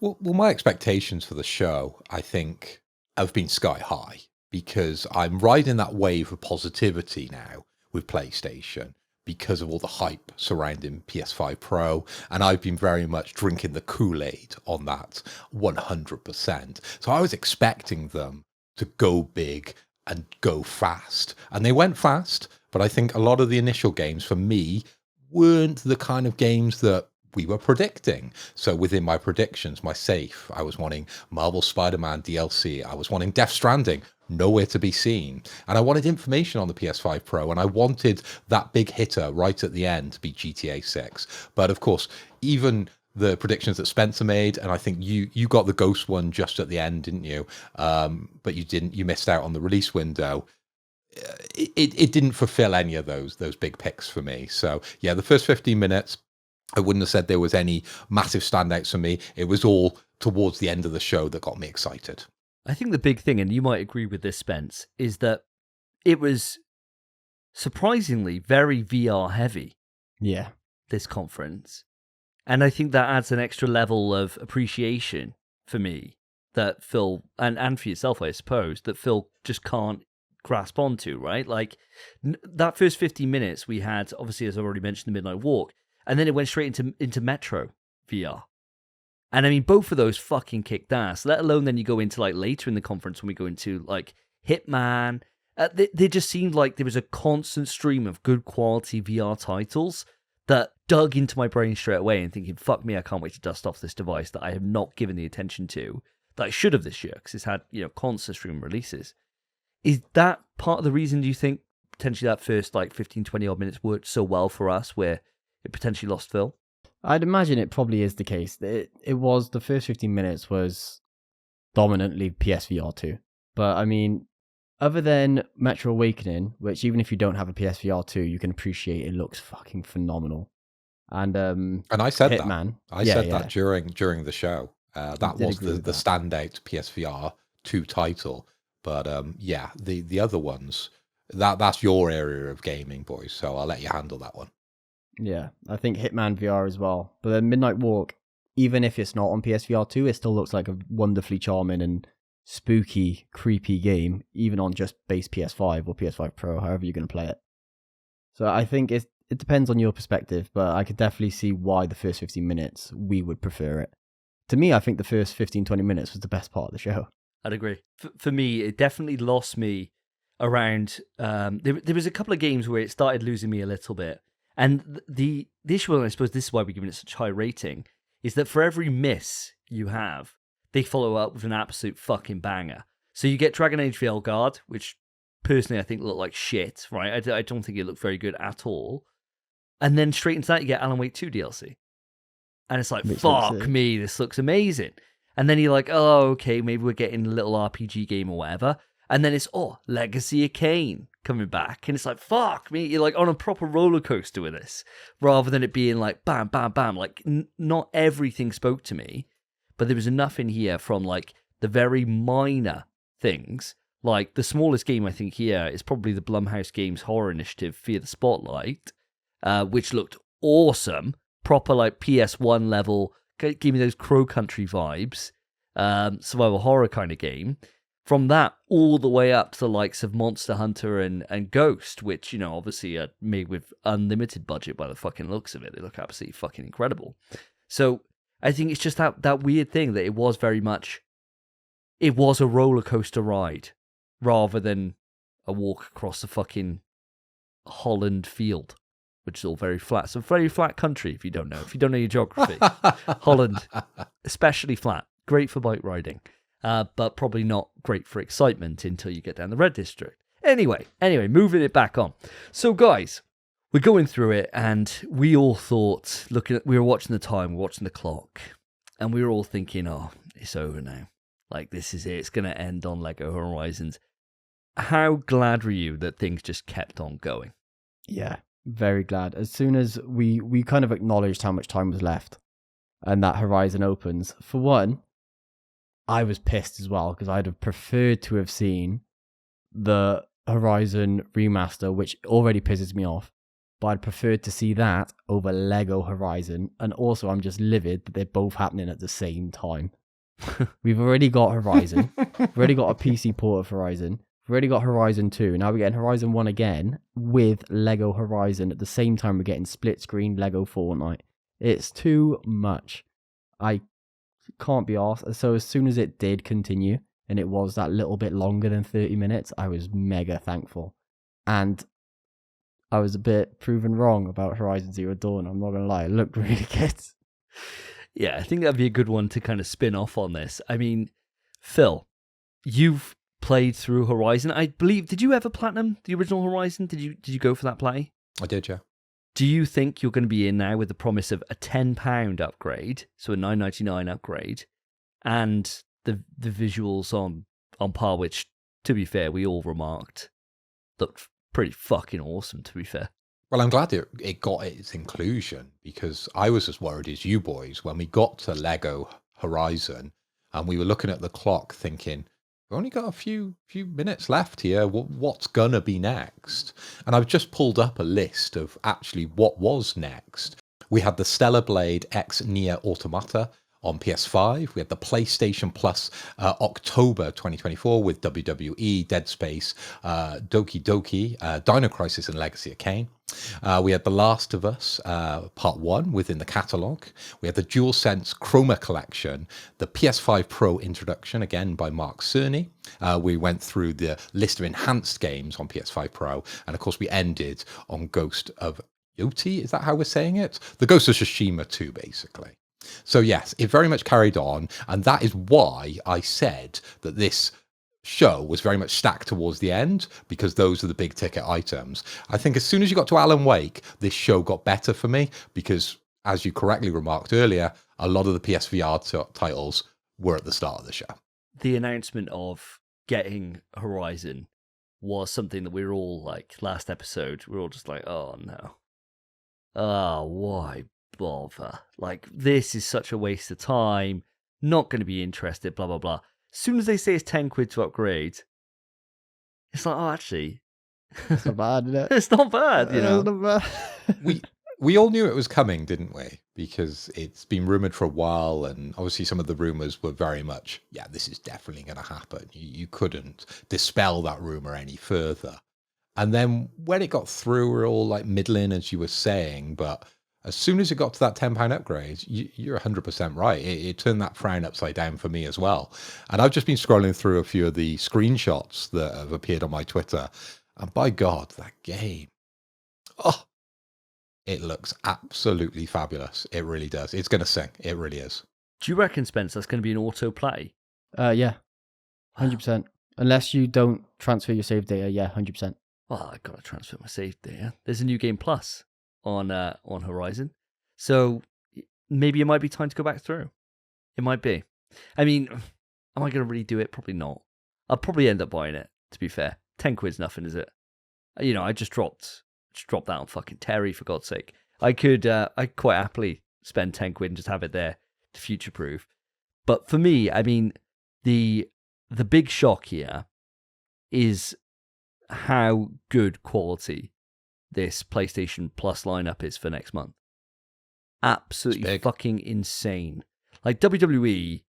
Well, my expectations for the show, I think, have been sky high because I'm riding that wave of positivity now with PlayStation, because of all the hype surrounding PS5 Pro, and I've been very much drinking the Kool-Aid on that 100%. So I was expecting them to go big and go fast, and they went fast, but I think a lot of the initial games for me weren't the kind of games that we were predicting. So within my predictions, my safe, I was wanting Marvel Spider-Man DLC, I was wanting Death Stranding, nowhere to be seen. And I wanted information on the PS5 Pro, and I wanted that big hitter right at the end to be GTA 6. But of course, even the predictions that Spencer made, and I think you got the Ghost one just at the end, didn't you? But you missed out on the release window. It didn't fulfill any of those big picks for me. So yeah, the first 15 minutes, I wouldn't have said there was any massive standouts for me. It was all towards the end of the show that got me excited. I think the big thing, and you might agree with this, Spence, is that it was surprisingly very VR heavy. Yeah. This conference. And I think that adds an extra level of appreciation for me that Phil, and for yourself, I suppose, that Phil just can't grasp onto, right? Like, that first 15 minutes we had, obviously, as I already mentioned, the Midnight Walk, and then it went straight into Metro VR. And I mean, both of those fucking kicked ass, let alone then you go into like later in the conference when we go into like Hitman. They just seemed like there was a constant stream of good quality VR titles that dug into my brain straight away and thinking, fuck me, I can't wait to dust off this device that I have not given the attention to that I should have this year because it's had, constant stream releases. Is that part of the reason, do you think, potentially that first like 15, 20 odd minutes worked so well for us where it potentially lost Phil? I'd imagine it probably is the case. It was, the first 15 minutes was dominantly PSVR 2. But I mean, other than Metro Awakening, which even if you don't have a PSVR 2, you can appreciate it looks fucking phenomenal. And I said Hitman. That. I said that during the show. That was the standout PSVR 2 title. But the other ones, that's your area of gaming, boys. So I'll let you handle that one. Yeah, I think Hitman VR as well. But then Midnight Walk, even if it's not on PSVR 2, it still looks like a wonderfully charming and spooky, creepy game, even on just base PS5 or PS5 Pro, however you're going to play it. So I think it depends on your perspective, but I could definitely see why the first 15 minutes we would prefer it. To me, I think the first 15, 20 minutes was the best part of the show. I'd agree. For me, it definitely lost me around... there was a couple of games where it started losing me a little bit. And the issue, and I suppose this is why we're giving it such a high rating, is that for every miss you have, they follow up with an absolute fucking banger. So you get Dragon Age Veilguard, which personally, I think looked like shit, right? I don't think it looked very good at all. And then straight into that, you get Alan Wake 2 DLC. And it's like, fuck me, this looks amazing. And then you're like, oh, okay, maybe we're getting a little RPG game or whatever. And then it's, Legacy of Kain coming back. And it's like, fuck me, you're like on a proper roller coaster with this. Rather than it being like, bam, bam, bam. Like, not everything spoke to me. But there was enough in here from like the very minor things. Like, the smallest game I think here is probably the Blumhouse Games horror initiative, Fear the Spotlight, which looked awesome. Proper like PS1 level, gave me those Crow Country vibes, survival horror kind of game. From that all the way up to the likes of Monster Hunter and Ghost, which, you know, obviously are made with unlimited budget by the fucking looks of it. They look absolutely fucking incredible. So I think it's just that weird thing that it was a roller coaster ride rather than a walk across the fucking Holland field, which is all very flat. So very flat country, if you don't know your geography. Holland, especially flat. Great for bike riding, but probably not great for excitement until you get down the Red District. Anyway, moving it back on. So guys, we're going through it, and we all thought, we were watching the time, we were watching the clock, and we were all thinking, oh, it's over now. Like, this is it. It's going to end on Lego Horizons. How glad were you that things just kept on going? Yeah. Very glad. As soon as we kind of acknowledged how much time was left and that Horizon opens, for one, I was pissed as well because I'd have preferred to have seen the Horizon remaster, which already pisses me off, but I'd preferred to see that over Lego Horizon. And also, I'm just livid that they're both happening at the same time. We've already got Horizon. We've already got a PC port of Horizon. We've already got Horizon 2. Now we're getting Horizon 1 again with Lego Horizon. At the same time, we're getting split screen Lego Fortnite. It's too much. I can't be arsed. So as soon as it did continue, and it was that little bit longer than 30 minutes, I was mega thankful. And I was a bit proven wrong about Horizon Zero Dawn. I'm not going to lie. It looked really good. Yeah, I think that'd be a good one to kind of spin off on this. I mean, Phil, you've played through Horizon. I believe, did you ever platinum the original Horizon? Did you go for that play? I did, yeah. Do you think you're going to be in now with the promise of a £10 upgrade, so a $9.99 upgrade, and the visuals on par, which, to be fair, we all remarked looked pretty fucking awesome, to be fair? Well, I'm glad it got its inclusion, because I was as worried as you boys when we got to Lego Horizon and we were looking at the clock thinking, we've only got a few minutes left here. What's gonna be next? And I've just pulled up a list of actually what was next. We had the Stellar Blade X Nier Automata on PS5. We had the PlayStation Plus October 2024 with WWE, Dead Space, Doki Doki, Dino Crisis and Legacy of Kain. We had The Last of Us Part 1 within the catalogue. We had the DualSense Chroma Collection, the PS5 Pro introduction, again by Mark Cerny. We went through the list of enhanced games on PS5 Pro. And of course, we ended on Ghost of Yoti. Is that how we're saying it? The Ghost of Tsushima 2, basically. So yes, it very much carried on. And that is why I said that this show was very much stacked towards the end, because those are the big ticket items. I think as soon as you got to Alan Wake, this show got better for me, because as you correctly remarked earlier, a lot of the PSVR titles were at the start of the show. The announcement of getting Horizon was something that we were all like, last episode, we were all just like, oh no. Oh, why bother? Like, this is such a waste of time. Not going to be interested, blah, blah, blah. As soon as they say it's 10 quid to upgrade, it's like, oh, actually, it's not bad, is it? It's not bad, you know. It's not bad. We all knew it was coming, didn't we? Because it's been rumored for a while, and obviously some of the rumors were very much, yeah, this is definitely going to happen. You couldn't dispel that rumor any further. And then when it got through, we're all like middling, as you were saying, but as soon as it got to that £10 upgrade, you're 100% right. It turned that frown upside down for me as well. And I've just been scrolling through a few of the screenshots that have appeared on my Twitter. And by God, that game, oh, it looks absolutely fabulous. It really does. It's going to sing. It really is. Do you reckon, Spence, that's going to be an auto play? Yeah, 100%. Unless you don't transfer your save data, yeah, 100%. Well, I've got to transfer my save data. There's a new game plus on Horizon, so maybe it might be time to go back through. It might be. I mean, am I going to really do it? Probably not. I'll probably end up buying it, to be fair. 10 quid's nothing, is it? I just dropped that on fucking Terry, for God's sake. I'd quite happily spend 10 quid and just have it there to future-proof. But for me, I mean, the big shock here is how good quality this PlayStation Plus lineup is for next month. Absolutely fucking insane. Like, WWE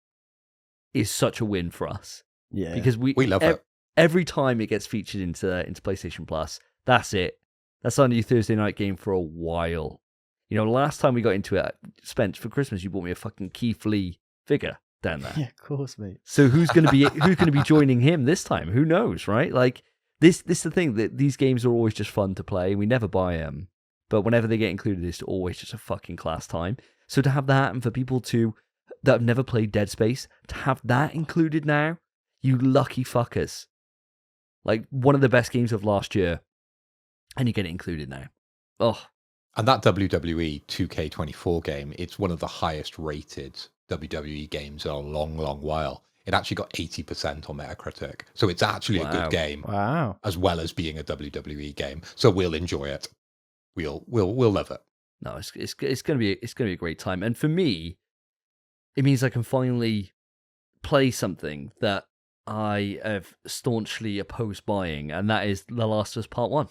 is such a win for us. Yeah. Because we love it. Every time it gets featured into PlayStation Plus, that's it. That's our new Thursday night game for a while. Last time we got into it, Spence, for Christmas, you bought me a fucking Keith Lee figure down there. Yeah, of course, mate. So who's gonna be joining him this time? Who knows, right? Like this is the thing, that these games are always just fun to play. We never buy them, but whenever they get included, it's always just a fucking class time. So to have that, and for people that have never played Dead Space, to have that included now, you lucky fuckers. Like, one of the best games of last year, and you get it included now. Oh. And that WWE 2K24 game, it's one of the highest rated WWE games in a long, long while. It actually got 80% on Metacritic. So it's actually a good game. Wow. As well as being a WWE game. So we'll enjoy it. We'll love it. No, it's gonna be a great time. And for me, it means I can finally play something that I have staunchly opposed buying, and that is The Last of Us Part 1.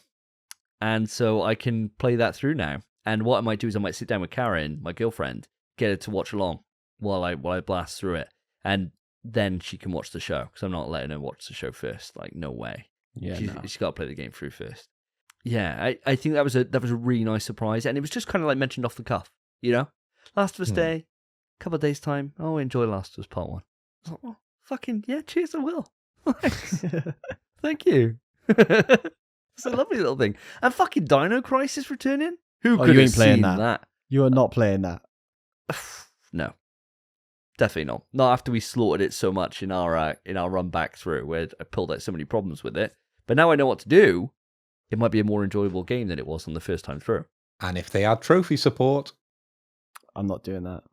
And so I can play that through now. And what I might do is I might sit down with Karen, my girlfriend, get her to watch along while I blast through it. And then she can watch the show, because I'm not letting her watch the show first. Like, no way. Yeah, she's got to play the game through first. Yeah, I think that was a really nice surprise, and it was just kind of like mentioned off the cuff, Last of Us Day, couple of days time. Oh, enjoy Last of Us Part 1. I was like, oh, fucking yeah, cheers, I will. Thanks. Thank you. It's a lovely little thing. And fucking Dino Crisis returning. Who could have seen that? You are not playing that. No, definitely not. Not after we slaughtered it so much in our run back through, where I pulled out so many problems with it. But now I know what to do. It might be a more enjoyable game than it was on the first time through. And if they add trophy support, I'm not doing that.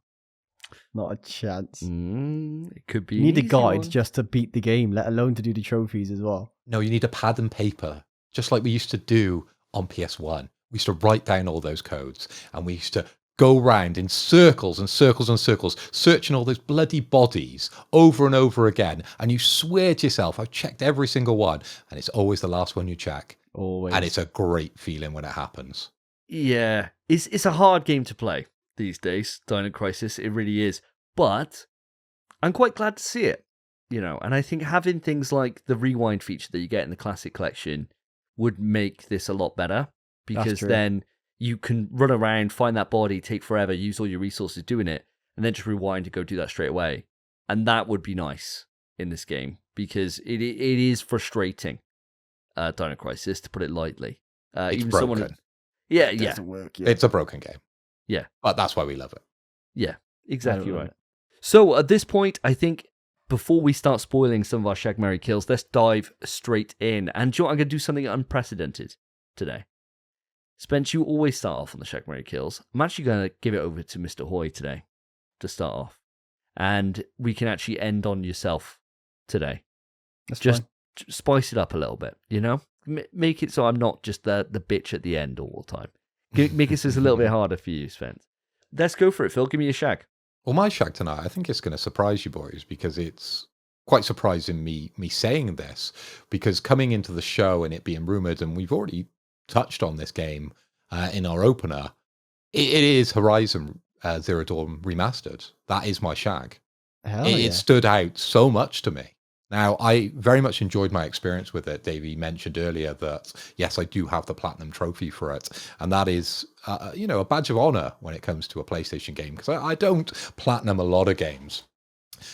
Not a chance. It could be. You need a guide just to beat the game, let alone to do the trophies as well. No, you need a pad and paper, just like we used to do on PS1. We used to write down all those codes, and we used to go round in circles and circles and circles, searching all those bloody bodies over and over again. And you swear to yourself, I've checked every single one, and it's always the last one you check. Always. And it's a great feeling when it happens. Yeah, it's a hard game to play these days, Dino Crisis. It really is. But I'm quite glad to see it, and I think having things like the rewind feature that you get in the Classic Collection would make this a lot better, because then you can run around, find that body, take forever, use all your resources doing it, and then just rewind and go do that straight away. And that would be nice in this game, because it is frustrating, Dino Crisis, to put it lightly. It's even broken. Someone, yeah, It doesn't work. Yeah. It's a broken game. Yeah. But that's why we love it. Yeah, exactly right. So at this point, I think before we start spoiling some of our Shag, Marry, Kills, let's dive straight in. And I'm going to do something unprecedented today. Spence, you always start off on the Shag, Marry, Kills. I'm actually going to give it over to Mr. Hoy today to start off. And we can actually end on yourself today. That's just fine. Spice it up a little bit, Make it so I'm not just the bitch at the end all the time. Make it so it's a little bit harder for you, Spence. Let's go for it, Phil. Give me a shag. Well, my shag tonight, I think it's going to surprise you boys, because it's quite surprising me saying this, because coming into the show and it being rumored, and we've already touched on this game in our opener, it is Horizon Zero Dawn Remastered. That is my shag. It stood out so much to me. Now, I very much enjoyed my experience with it. Davey mentioned earlier that, yes, I do have the Platinum Trophy for it. And that is, a badge of honor when it comes to a PlayStation game, because I don't Platinum a lot of games.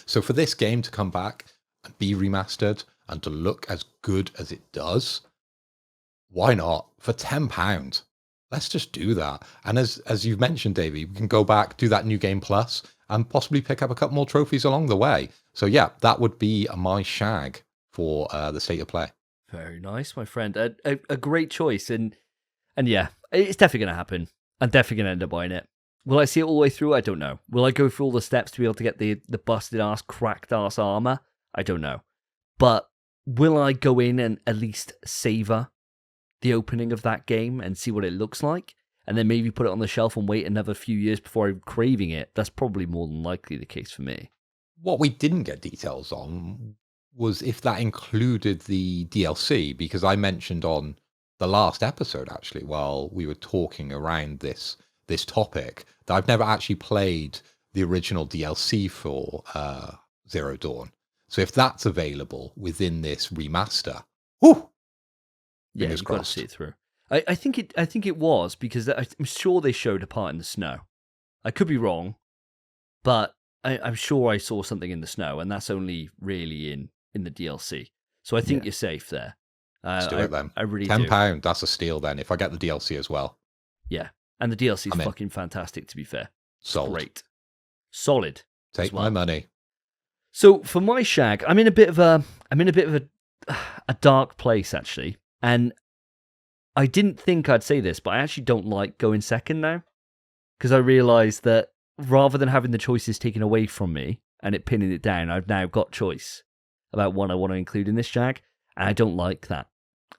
So for this game to come back and be remastered and to look as good as it does, why not? For £10, let's just do that. And as you've mentioned, Davey, we can go back, do that New Game Plus, and possibly pick up a couple more trophies along the way. So yeah, that would be my shag for the state of play. Very nice, my friend. A great choice, and yeah, it's definitely going to happen. I'm definitely going to end up buying it. Will I see it all the way through? I don't know. Will I go through all the steps to be able to get the busted ass, cracked ass armor? I don't know. But will I go in and at least savor the opening of that game and see what it looks like? And then maybe put it on the shelf and wait another few years before I'm craving it? That's probably more than likely the case for me. What we didn't get details on was if that included the DLC, because I mentioned on the last episode, actually, while we were talking around this topic, that I've never actually played the original DLC for Zero Dawn. So if that's available within this remaster, whew, yeah, you've got to see it through. I think it was, because I'm sure they showed a part in the snow. I could be wrong, but I'm sure I saw something in the snow, and that's only really in the DLC. So I think you're safe there. Let's do it then. I really £10, that's a steal then, if I get the DLC as well. Yeah, and the DLC is fucking fantastic, to be fair. Sold. Great. Solid. Take my money. So for my shag, I'm in a bit of a dark place, actually. And I didn't think I'd say this, but I actually don't like going second now, because I realised that rather than having the choices taken away from me and it pinning it down, I've now got choice about what I want to include in this shag, and I don't like that.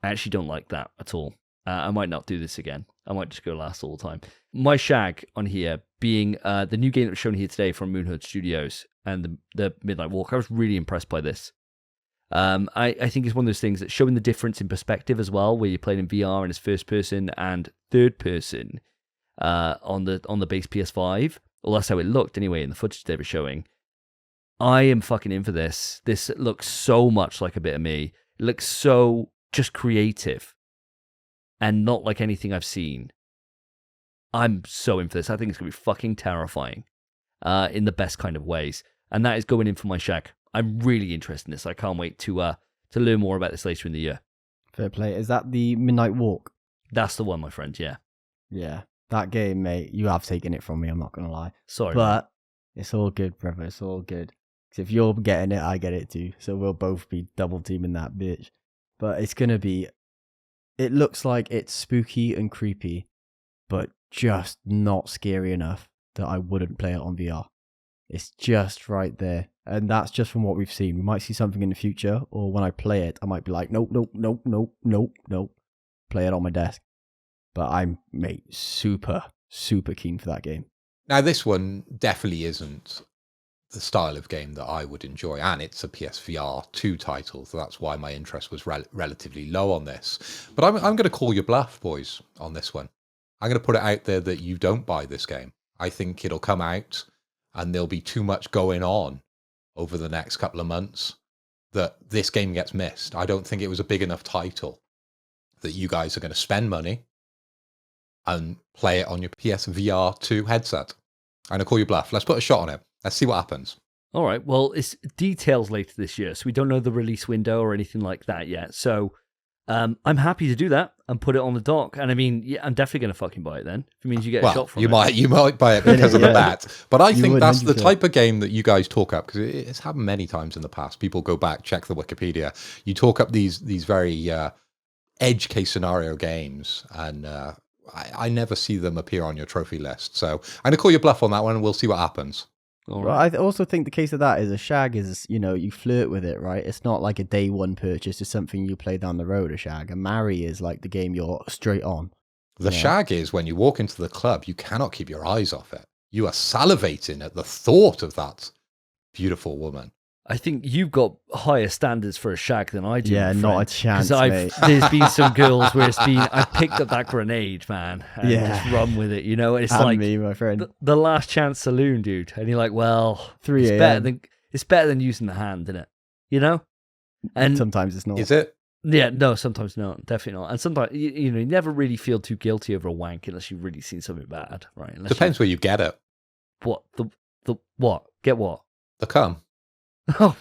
I actually don't like that at all. I might not do this again. I might just go last all the time. My shag on here being the new game that was shown here today from Moonhood Studios and the Midnight Walk. I was really impressed by this. I think it's one of those things that's showing the difference in perspective as well, where you're playing in VR and it's first person and third person on the base PS5. Well, that's how it looked anyway in the footage they were showing. I am fucking in for this. This looks so much like a bit of me. It looks so just creative and not like anything I've seen. I'm so in for this. I think it's going to be fucking terrifying in the best kind of ways. And that is going in for my shag. I'm really interested in this. I can't wait to learn more about this later in the year. Fair play. Is that the Midnight Walk? That's the one, my friend, yeah. Yeah. That game, mate, you have taken it from me, I'm not going to lie. Sorry. But it's all good, brother. It's all good. Because if you're getting it, I get it too. So we'll both be double teaming that bitch. But it's going to be... It looks like it's spooky and creepy, but just not scary enough that I wouldn't play it on VR. It's just right there. And that's just from what we've seen. We might see something in the future, or when I play it, I might be like, nope. Play it on my desk. But I'm, mate, super, super keen for that game. Now, this one definitely isn't the style of game that I would enjoy, and it's a PSVR 2 title, so that's why my interest was relatively low on this. But I'm going to call your bluff, boys, on this one. I'm going to put it out there that you don't buy this game. I think it'll come out, and there'll be too much going on over the next couple of months that this game gets missed. I don't think it was a big enough title that you guys are going to spend money and play it on your PSVR 2 headset. I'm going to call you bluff. Let's put a shot on it. Let's see what happens. All right. Well, it's details later this year, so we don't know the release window or anything like that yet. So I'm happy to do that and put it on the dock. And I mean, yeah, I'm definitely going to fucking buy it then. If it means you get a shot from it. You might buy it because of the bat. But I think that's the type of game that you guys talk up, because it's happened many times in the past. People go back, check the Wikipedia. You talk up these very edge case scenario games, and I never see them appear on your trophy list. So I'm going to call your bluff on that one, and we'll see what happens. All right. Well, I also think the case of that is a shag is, you flirt with it, right? It's not like a day one purchase. It's something you play down the road, a shag. A marry is like the game you're straight on. The shag is when you walk into the club, you cannot keep your eyes off it. You are salivating at the thought of that beautiful woman. I think you've got higher standards for a shag than I do. Yeah, not a chance, mate. There's been some girls where I picked up that grenade, man, and just run with it, And it's and like me, my friend. The last chance saloon, dude. And you're like, well, 3 it's better than using the hand, isn't it? And sometimes it's not. Is it? Yeah, no, sometimes not. Definitely not. And sometimes, you never really feel too guilty over a wank unless you've really seen something bad, right? Depends where you get it. What? The what? Get what? The cum. Oh.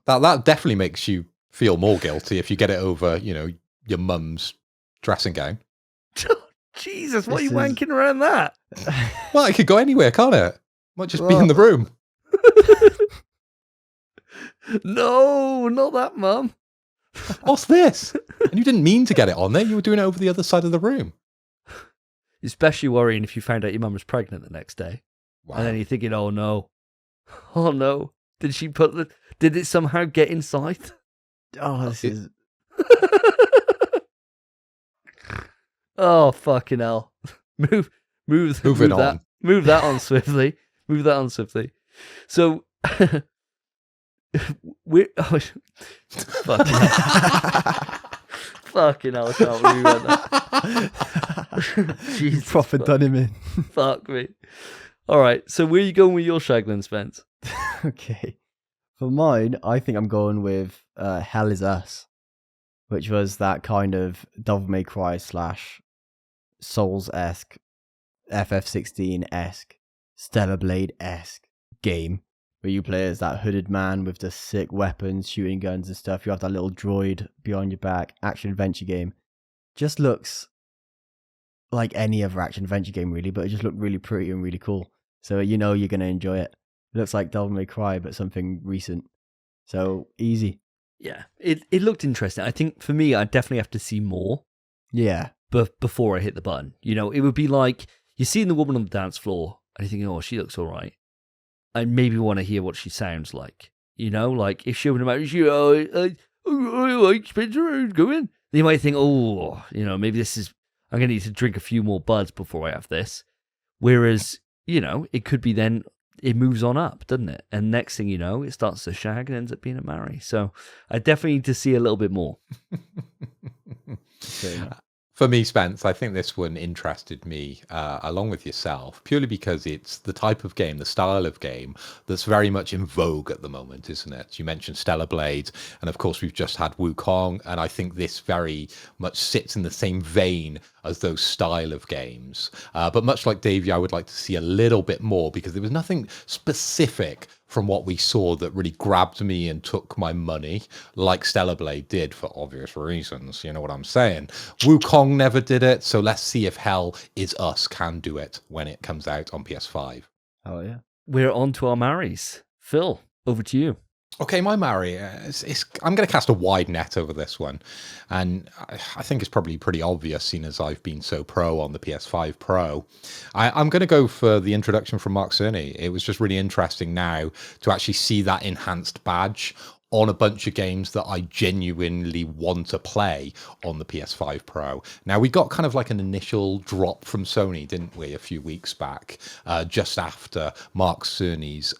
that definitely makes you feel more guilty if you get it over, your mum's dressing gown. Jesus, why are you wanking around that? Well, it could go anywhere, can't it? Might just be in the room. No, not that, Mum. What's this? And you didn't mean to get it on there. You were doing it over the other side of the room. Especially worrying if you found out your mum was pregnant the next day. Wow. And then you're thinking, oh no. Did it somehow get inside? Oh, this is... Oh, fucking hell. Move that on swiftly. Move that on swiftly. So, fucking hell. Fucking hell, I can't believe that. Jesus, proper done him in. Fuck me. All right, so where are you going with your shag then, Spence? Okay. For mine, I think I'm going with Hell Is Us, which was that kind of Devil May Cry / Souls-esque, FF16-esque, Stellar Blade-esque game where you play as that hooded man with the sick weapons, shooting guns and stuff. You have that little droid behind your back. Action-adventure game. Just looks like any other action-adventure game, really, but it just looked really pretty and really cool. So you know you're going to enjoy it. It looks like Devil May Cry, but something recent. So, easy. Yeah, it looked interesting. I think for me, I definitely have to see more. Yeah. But before I hit the button. You know, it would be like, you're seeing the woman on the dance floor, and you're thinking, oh, she looks all right. I maybe want to hear what she sounds like. You know, like, if she opened her mouth, I like Spencer, go in. Then you might think, oh, you know, maybe I'm going to need to drink a few more buds before I have this. Whereas, you know, it could be then, it moves on up, doesn't it? And next thing you know, it starts to shag and ends up being a marry. So I definitely need to see a little bit more. For me, Spence, I think this one interested me along with yourself, purely because it's the type of game, the style of game that's very much in vogue at the moment, isn't it? You mentioned Stellar Blade, and of course we've just had Wukong, and I think this very much sits in the same vein as those style of games. But much like Davey, I would like to see a little bit more, because there was nothing specific from what we saw that really grabbed me and took my money, like Stellar Blade did for obvious reasons. You know what I'm saying? Wukong never did it, so let's see if Hell Is Us can do it when it comes out on PS5. Oh, yeah. We're on to our marries. Phil, over to you. Okay, my marry, I'm going to cast a wide net over this one. And I think it's probably pretty obvious, seeing as I've been so pro on the PS5 Pro. I'm going to go for the introduction from Mark Cerny. It was just really interesting now to actually see that enhanced badge on a bunch of games that I genuinely want to play on the PS5 Pro. Now, we got kind of like an initial drop from Sony, didn't we, a few weeks back, just after Mark Cerny's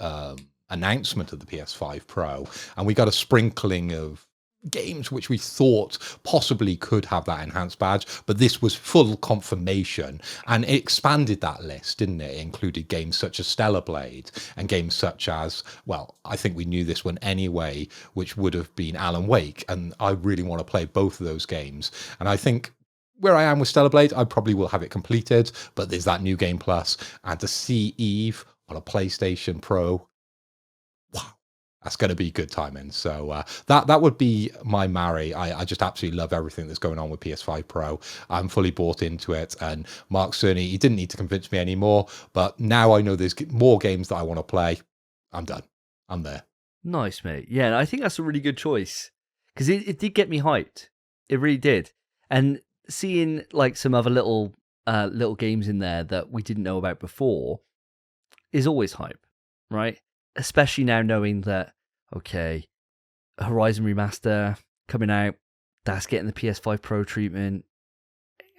announcement of the PS5 Pro, and we got a sprinkling of games which we thought possibly could have that enhanced badge, but this was full confirmation, and it expanded that list, didn't it? It included games such as Stellar Blade and games such as, well, I think we knew this one anyway, which would have been Alan Wake, and I really want to play both of those games. And I think where I am with Stellar Blade, I probably will have it completed, but there's that New Game Plus, and to see Eve on a PlayStation Pro, that's going to be good timing. So that would be my marry. I just absolutely love everything that's going on with PS5 Pro. I'm fully bought into it. And Mark Cerny, he didn't need to convince me anymore. But now I know there's more games that I want to play. I'm done. I'm there. Nice, mate. Yeah, I think that's a really good choice. Because it did get me hyped. It really did. And seeing like some other little games in there that we didn't know about before is always hype, right? Especially now knowing that, okay, Horizon Remaster coming out, that's getting the PS5 Pro treatment.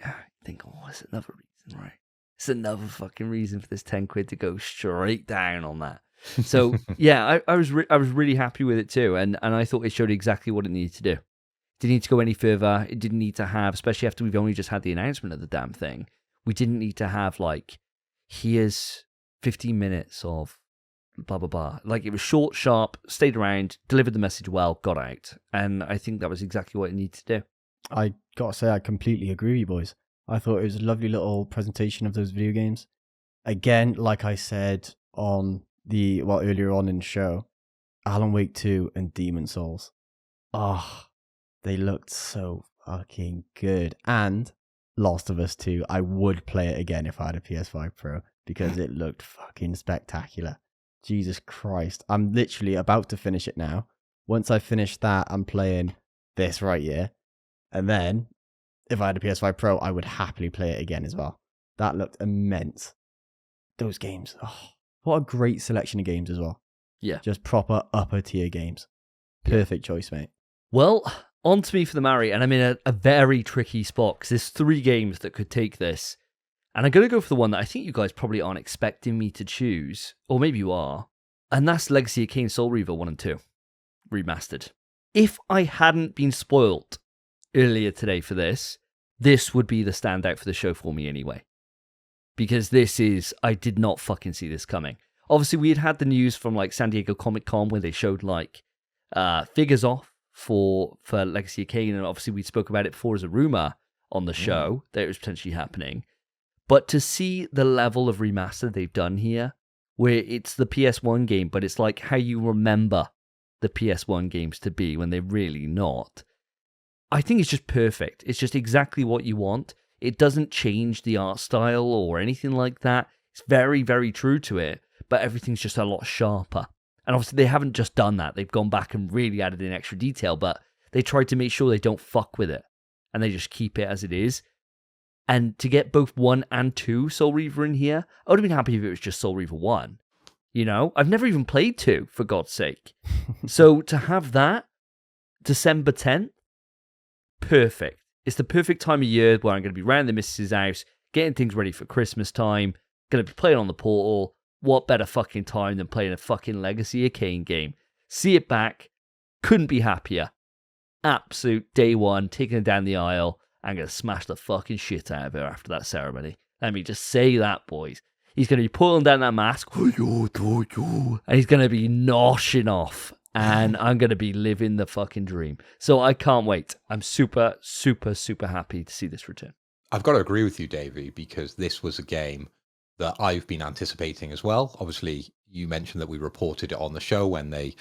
I think, oh, it's another reason, right? It's another fucking reason for this 10 quid to go straight down on that. So, yeah, I was really happy with it too. And I thought it showed exactly what it needed to do. It didn't need to go any further. It didn't need to have, especially after we've only just had the announcement of the damn thing, we didn't need to have, like, here's 15 minutes of blah, blah, blah. Like, it was short, sharp, stayed around, delivered the message well, got out. And I think that was exactly what it needed to do. I gotta say, I completely agree with you boys. I thought it was a lovely little presentation of those video games. Again, like I said earlier on in the show, Alan Wake 2 and Demon Souls. Oh, they looked so fucking good. And Last of Us 2, I would play it again if I had a PS5 Pro, because it looked fucking spectacular. Jesus Christ. I'm literally about to finish it now. Once I finish that, I'm playing this right here. And then, if I had a PS5 Pro, I would happily play it again as well. That looked immense. Those games. Oh, what a great selection of games as well. Yeah. Just proper upper tier games. Perfect choice, mate. Well, on to me for the Mari, and I'm in a very tricky spot because there's 3 games that could take this. And I'm going to go for the one that I think you guys probably aren't expecting me to choose, or maybe you are, and that's Legacy of Kain Soul Reaver 1 and 2, remastered. If I hadn't been spoilt earlier today for this would be the standout for the show for me anyway. Because I did not fucking see this coming. Obviously, we had the news from like San Diego Comic-Con where they showed like figures off for Legacy of Kain, and obviously we spoke about it before as a rumor on the show that it was potentially happening. But to see the level of remaster they've done here, where it's the PS1 game, but it's like how you remember the PS1 games to be when they're really not, I think it's just perfect. It's just exactly what you want. It doesn't change the art style or anything like that. It's very, very true to it, but everything's just a lot sharper. And obviously they haven't just done that. They've gone back and really added in extra detail, but they tried to make sure they don't fuck with it. And they just keep it as it is. And to get both 1 and 2 Soul Reaver in here, I would have been happy if it was just Soul Reaver 1. You know? I've never even played 2, for God's sake. So to have that, December 10th, perfect. It's the perfect time of year where I'm going to be round the missus' house, getting things ready for Christmas time, going to be playing on the Portal. What better fucking time than playing a fucking Legacy of Kain game? See it back. Couldn't be happier. Absolute day one, taking it down the aisle. I'm going to smash the fucking shit out of her after that ceremony. Let me just say that, boys. He's going to be pulling down that mask. And he's going to be noshing off. And I'm going to be living the fucking dream. So I can't wait. I'm super, super, super happy to see this return. I've got to agree with you, Davey, because this was a game that I've been anticipating as well. Obviously, you mentioned that we reported it on the show when they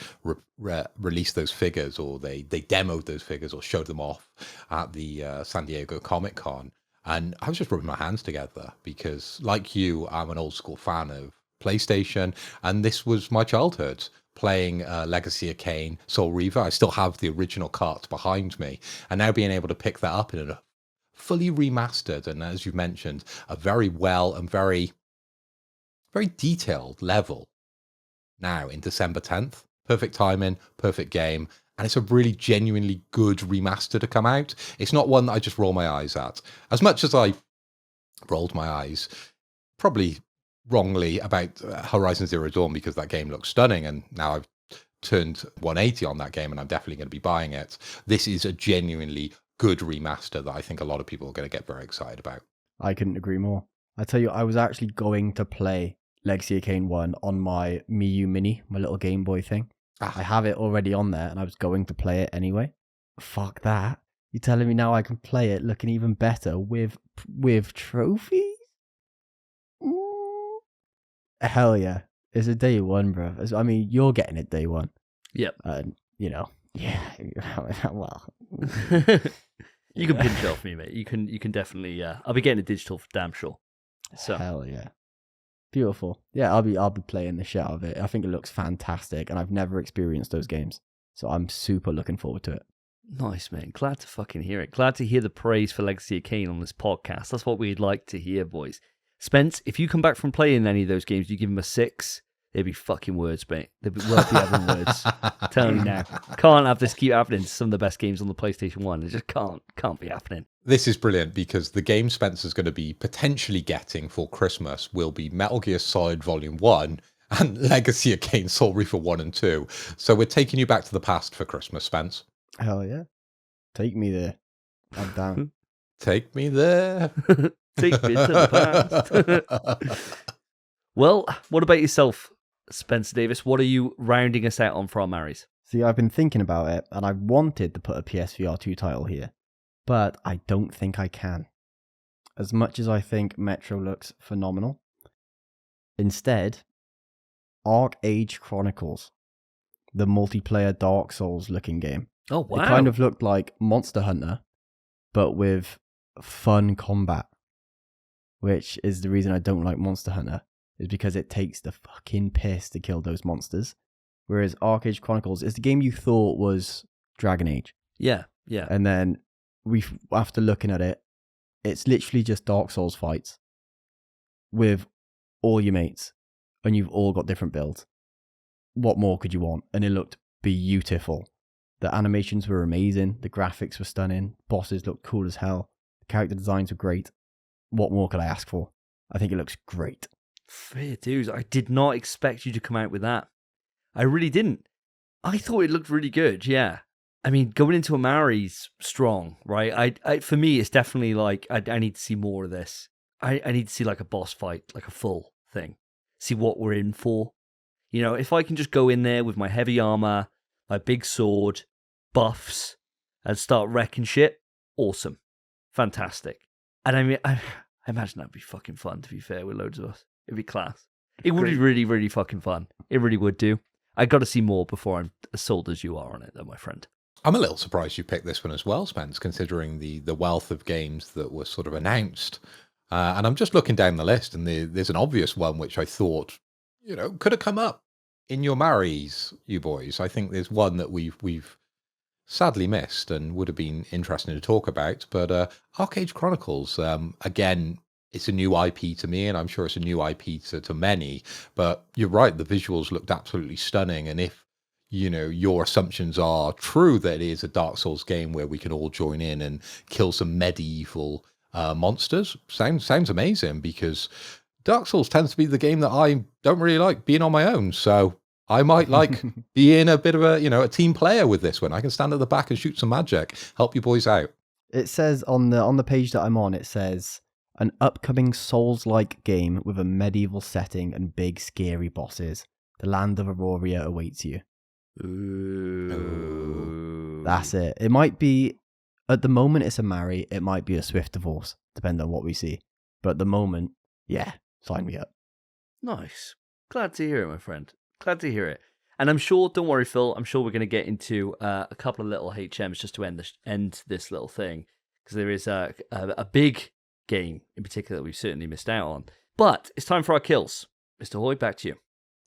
released those figures, or they demoed those figures or showed them off at the San Diego Comic-Con. And I was just rubbing my hands together because, like you, I'm an old school fan of PlayStation, and this was my childhood. Playing Legacy of Kain, Soul Reaver. I still have the original cart behind me, and now being able to pick that up in a fully remastered, and as you mentioned, a very well and very, very detailed level now in December 10th. Perfect timing, perfect game, and it's a really genuinely good remaster to come out. It's not one that I just roll my eyes at. As much as I rolled my eyes, probably wrongly, about Horizon Zero Dawn because that game looks stunning, and now I've turned 180 on that game and I'm definitely going to be buying it. This is a genuinely good remaster that I think a lot of people are going to get very excited about. I couldn't agree more. I tell you, I was actually going to play Legacy of Kain 1 on my Mii Mini, my little Game Boy thing. I have it already on there and I was going to play it anyway. Fuck that. You're telling me now I can play it looking even better with trophies? Hell yeah. It's a day one, bro. I mean, you're getting it day one. Yep. Yeah. Well. You can pinch it off me, mate. You can definitely, I'll be getting it digital for damn sure. So. Hell yeah. Beautiful. Yeah, I'll be playing the shit out of it. I think it looks fantastic, and I've never experienced those games. So I'm super looking forward to it. Nice, man. Glad to fucking hear it. Glad to hear the praise for Legacy of Kain on this podcast. That's what we'd like to hear, boys. Spence, if you come back from playing any of those games, you give them a 6, they'd be fucking words, mate. They'd be worth having words. I'm telling you now. Can't have this keep happening to some of the best games on the PlayStation 1. It just can't be happening. This is brilliant because the game Spencer's going to be potentially getting for Christmas will be Metal Gear Solid Volume 1 and Legacy of Kain Soul Reaver 1 and 2. So we're taking you back to the past for Christmas, Spence. Hell yeah. Take me there. I'm down. Take me there. Take me to the past. Well, what about yourself, Spencer Davis? What are you rounding us out on for our Maris? See, I've been thinking about it, and I wanted to put a PSVR 2 title here, but I don't think I can. As much as I think Metro looks phenomenal, instead, Arc Age Chronicles, the multiplayer Dark Souls looking game. Oh, wow. It kind of looked like Monster Hunter, but with fun combat, which is the reason I don't like Monster Hunter, is because it takes the fucking piss to kill those monsters. whereas Arcade Chronicles is the game you thought was Dragon Age. Yeah. And then after looking at it, it's literally just Dark Souls fights with all your mates, and you've all got different builds. What more could you want? And it looked beautiful. The animations were amazing. The graphics were stunning. Bosses looked cool as hell. The character designs were great. What more could I ask for? I think it looks great. Fair dues. I did not expect you to come out with that. I really didn't. I thought it looked really good, yeah. I mean, going into Amari's strong, right? I for me, it's definitely like, I need to see more of this. I need to see like a boss fight, like a full thing. See what we're in for. You know, if I can just go in there with my heavy armor, my big sword, buffs, and start wrecking shit, awesome. Fantastic. And I mean, I imagine that'd be fucking fun, to be fair, with loads of us. It'd be class. It would be really, really fucking fun. It really would do. I got to see more before I'm as sold as you are on it, though, my friend. I'm a little surprised you picked this one as well, Spence, considering the wealth of games that were sort of announced. And I'm just looking down the list, and there's an obvious one which I thought, could have come up in your marries, you boys. I think there's one that we've sadly missed and would have been interesting to talk about. But Arcade Chronicles, again, it's a new IP to me, and I'm sure it's a new IP to many. But you're right, the visuals looked absolutely stunning. And if your assumptions are true that it is a Dark Souls game where we can all join in and kill some medieval monsters, sounds amazing, because Dark Souls tends to be the game that I don't really like being on my own. So I might like being a bit of a team player with this one. I can stand at the back and shoot some magic, help you boys out. It says on the page that I'm on, it says an upcoming Souls-like game with a medieval setting and big scary bosses. The land of Aurora awaits you. Ooh. That's it. It might be, at the moment it's a marry, it might be a swift divorce, depending on what we see. But at the moment, yeah, sign me up. Nice. Glad to hear it, my friend. Glad to hear it. And I'm sure, don't worry, Phil, I'm sure we're going to get into a couple of little HMs just to end this little thing, because there is a big game in particular that we've certainly missed out on. But it's time for our kills. Mr. Hoy, back to you.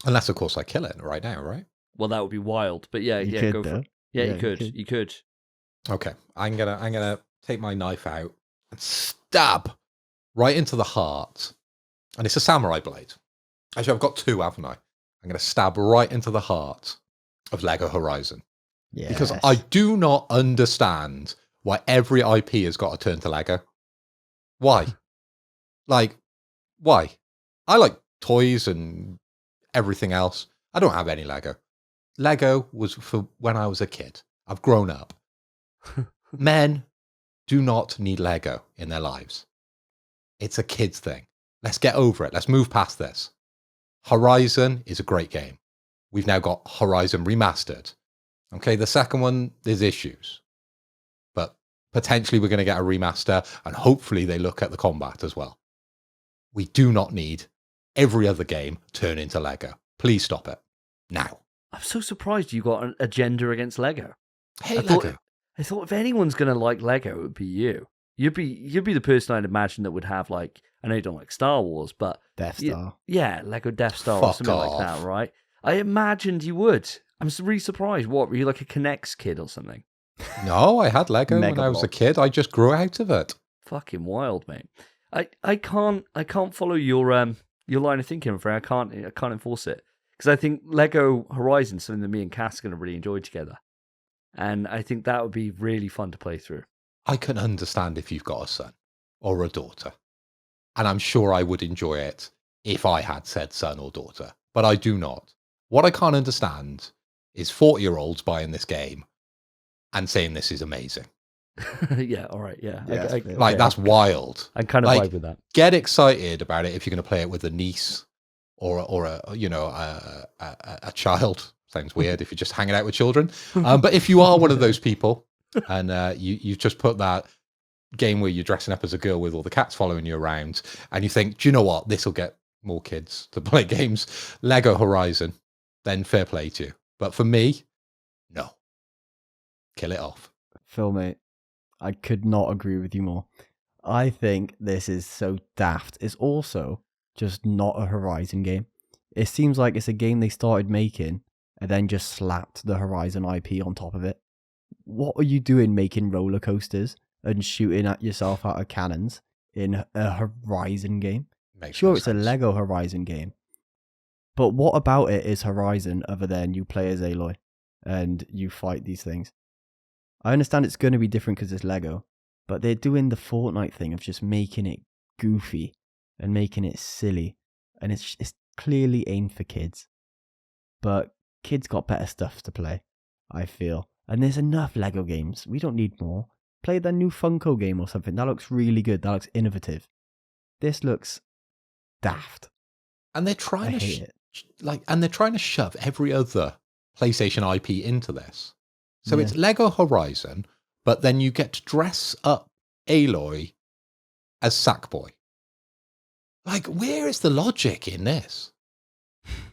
Unless, of course, I kill it right now, right? Well, that would be wild, but yeah, go for it. Yeah, you could. Okay, I'm gonna take my knife out and stab right into the heart, and it's a samurai blade. Actually, I've got two, haven't I? I'm gonna stab right into the heart of Lego Horizon, because I do not understand why every IP has got to turn to Lego. Why? Why? I like toys and everything else. I don't have any Lego. Lego was for when I was a kid. I've grown up. Men do not need Lego in their lives. It's a kid's thing. Let's get over it. Let's move past this. Horizon is a great game. We've now got Horizon Remastered. Okay, the second one, there's issues. But potentially we're going to get a remaster, and hopefully they look at the combat as well. We do not need every other game turn into Lego. Please stop it. Now. I'm so surprised you got an agenda against Lego. Hey, Lego. I thought if anyone's going to like Lego, it would be you. You'd be the person I'd imagine that would have, like, I know you don't like Star Wars, but Death Star. Yeah, Lego Death Star or something like that, right? I imagined you would. I'm really surprised. What, were you like a Connects kid or something? No, I had Lego when I was a kid. I just grew out of it. Fucking wild, mate. I can't follow your line of thinking, I'm afraid. I can't enforce it. Because I think Lego Horizon is something that me and Cass are going to really enjoy together. And I think that would be really fun to play through. I can understand if you've got a son or a daughter. And I'm sure I would enjoy it if I had said son or daughter. But I do not. What I can't understand is 40-year-olds buying this game and saying this is amazing. Yeah, all right, yeah. That's wild. I kind of vibe with that. Get excited about it if you're going to play it with a niece or a child. Sounds weird if you're just hanging out with children. But if you are one of those people and you just put that game where you're dressing up as a girl with all the cats following you around and you think, do you know what? This will get more kids to play games. Lego Horizon, then fair play to you. But for me, no. Kill it off. Phil, mate, I could not agree with you more. I think this is so daft. It's also just not a Horizon game. It seems like it's a game they started making and then just slapped the Horizon IP on top of it. What are you doing making roller coasters and shooting at yourself out of cannons in a Horizon game? Sure, it's a Lego Horizon game. But what about it is Horizon other than you play as Aloy and you fight these things? I understand it's going to be different because it's Lego, but they're doing the Fortnite thing of just making it goofy and making it silly. And it's clearly aimed for kids. But kids got better stuff to play, I feel. And there's enough Lego games. We don't need more. Play the new Funko game or something. That looks really good. That looks innovative. This looks daft. And they're trying they're trying to shove every other PlayStation IP into this. So it's Lego Horizon, but then you get to dress up Aloy as Sackboy. Like, where is the logic in this?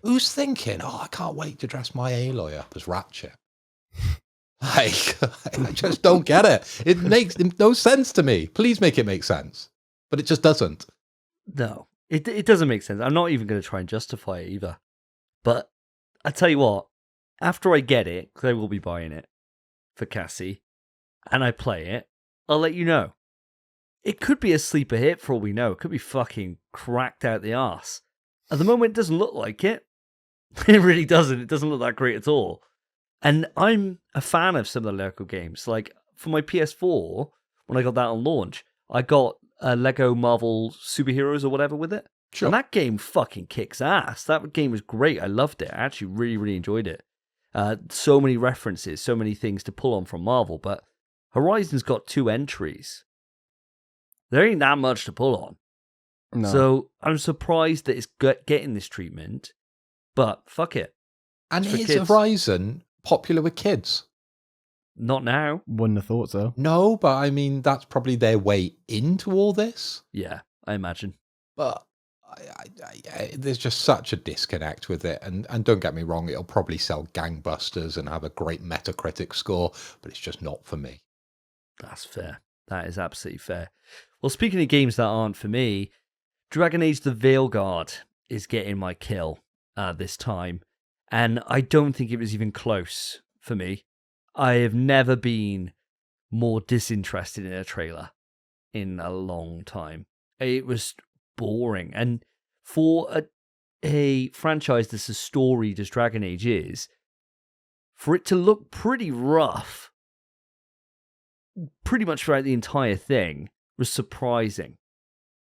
Who's thinking, I can't wait to dress my Aloy up as Ratchet? Like, I just don't get it. It makes no sense to me. Please make it make sense. But it just doesn't. No, it doesn't make sense. I'm not even going to try and justify it either. But I tell you what, after I get it, because I will be buying it for Cassie, and I play it, I'll let you know. It could be a sleeper hit for all we know. It could be fucking cracked out the arse. At the moment, it doesn't look like it. It really doesn't. It doesn't look that great at all. And I'm a fan of some of the Lego games. Like, for my PS4, when I got that on launch, I got a Lego Marvel Superheroes or whatever with it. Sure. And that game fucking kicks ass. That game was great. I loved it. I actually really, really enjoyed it. So many references, so many things to pull on from Marvel. But Horizon's got 2 entries. There ain't that much to pull on. No. So I'm surprised that it's getting this treatment. But fuck it. And is Horizon popular with kids? Not now. Wouldn't have thought so. No, but I mean, that's probably their way into all this. Yeah, I imagine. But there's just such a disconnect with it. And don't get me wrong, it'll probably sell gangbusters and have a great Metacritic score, but it's just not for me. That's fair. That is absolutely fair. Well, speaking of games that aren't for me, Dragon Age the Veilguard is getting my kill this time. And I don't think it was even close for me. I have never been more disinterested in a trailer in a long time. It was boring. And for a franchise that's as storied as Dragon Age is, for it to look pretty rough, pretty much throughout the entire thing, was surprising.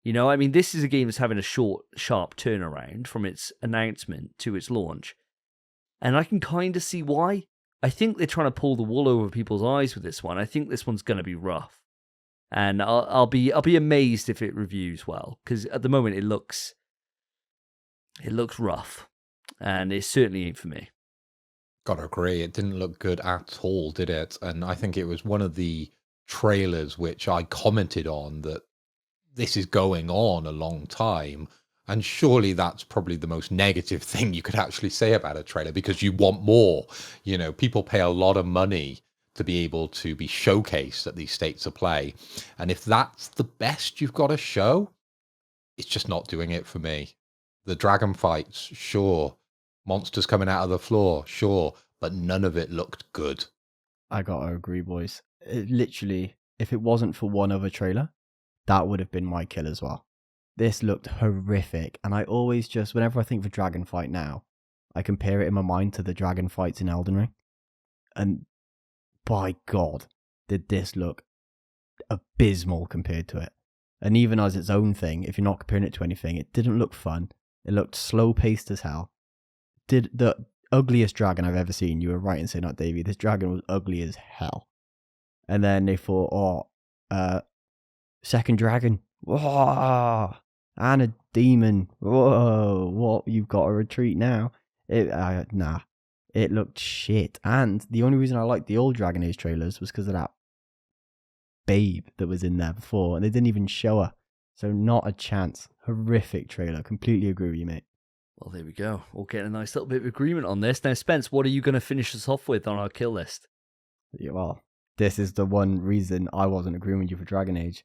You know, I mean, this is a game that's having a short, sharp turnaround from its announcement to its launch. And I can kind of see why. I think they're trying to pull the wool over people's eyes with this one. I think this one's going to be rough. And I'll be amazed if it reviews well, because at the moment it looks rough. And it certainly ain't for me. Gotta agree, it didn't look good at all, did it? And I think it was one of the trailers which I commented on that this is going on a long time. And surely that's probably the most negative thing you could actually say about a trailer, because you want more. You know, people pay a lot of money to be able to be showcased at these states of play. And if that's the best you've got to show, it's just not doing it for me. The dragon fights, sure. Monsters coming out of the floor, sure. But none of it looked good. I gotta agree, boys. Literally, if it wasn't for one other trailer, that would have been my kill as well. This looked horrific, and I always just, whenever I think of a dragon fight now, I compare it in my mind to the dragon fights in Elden Ring. And by God, did this look abysmal compared to it. And even as its own thing, if you're not comparing it to anything, it didn't look fun. It looked slow-paced as hell. Did the ugliest dragon I've ever seen. You were right in saying that, Davey. This dragon was ugly as hell. And then they thought, second dragon. Whoa! And a demon. Whoa! What? You've got to retreat now. Nah. It looked shit. And the only reason I liked the old Dragon Age trailers was because of that babe that was in there before. And they didn't even show her. So not a chance. Horrific trailer. Completely agree with you, mate. Well, there we go. We'll get a nice little bit of agreement on this. Now, Spence, what are you going to finish us off with on our kill list? Yeah, well, this is the one reason I wasn't agreeing with you for Dragon Age.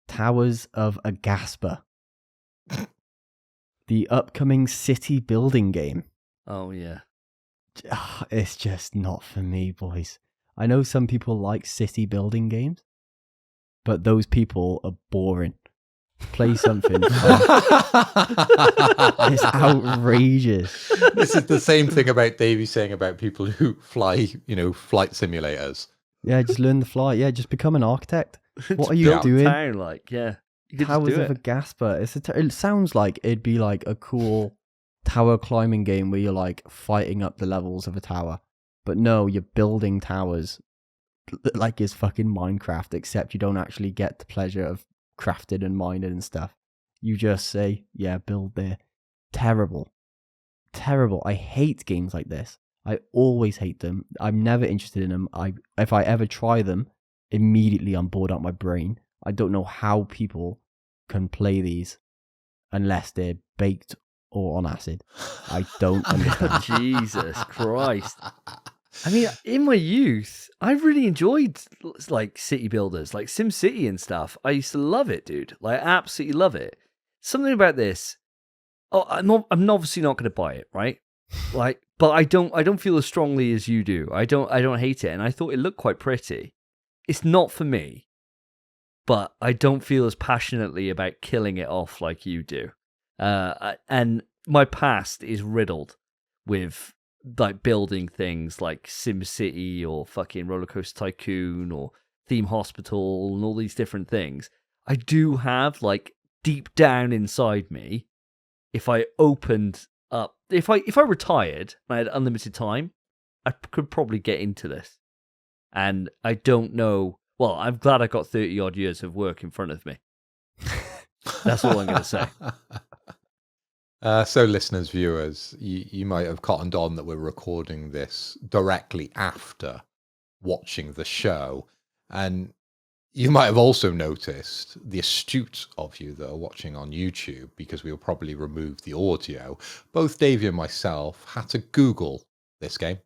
Towers of Agaspa. The upcoming city building game. Oh, yeah. it's just not for me, boys. I know some people like city building games, but those people are boring. Play something fun. It's outrageous. This is the same thing about Davey saying about people who fly, flight simulators. Yeah, just learn the fly. Yeah, just become an architect. What are you doing? Town, Towers of a Gasper. It sounds like it'd be like a cool tower climbing game where you're like fighting up the levels of a tower. But no, you're building towers like it's fucking Minecraft, except you don't actually get the pleasure of crafting and mining and stuff. You just say, yeah, build there. Terrible. I hate games like this. I always hate them. I'm never interested in them. If I ever try them, immediately I'm bored out my brain. I don't know how people can play these unless they're baked or on acid. I don't understand. Jesus Christ. I mean, in my youth, I really enjoyed like city builders, like SimCity and stuff. I used to love it, dude. Like, absolutely love it. Something about this. Oh, I'm obviously not going to buy it, right? Like, but I don't feel as strongly as you do. I don't hate it, and I thought it looked quite pretty. It's not for me, but I don't feel as passionately about killing it off like you do. And my past is riddled with like building things like SimCity or fucking Roller Coaster Tycoon or Theme Hospital and all these different things. I do have like deep down inside me, if I opened up, if I retired and I had unlimited time, I could probably get into this. And I don't know. Well, I'm glad I got 30 odd years of work in front of me. That's all I'm going to say. So listeners, viewers, you might have cottoned on that we're recording this directly after watching the show. And you might have also noticed, the astute of you that are watching on YouTube, because we'll probably remove the audio, both Davey and myself had to Google this game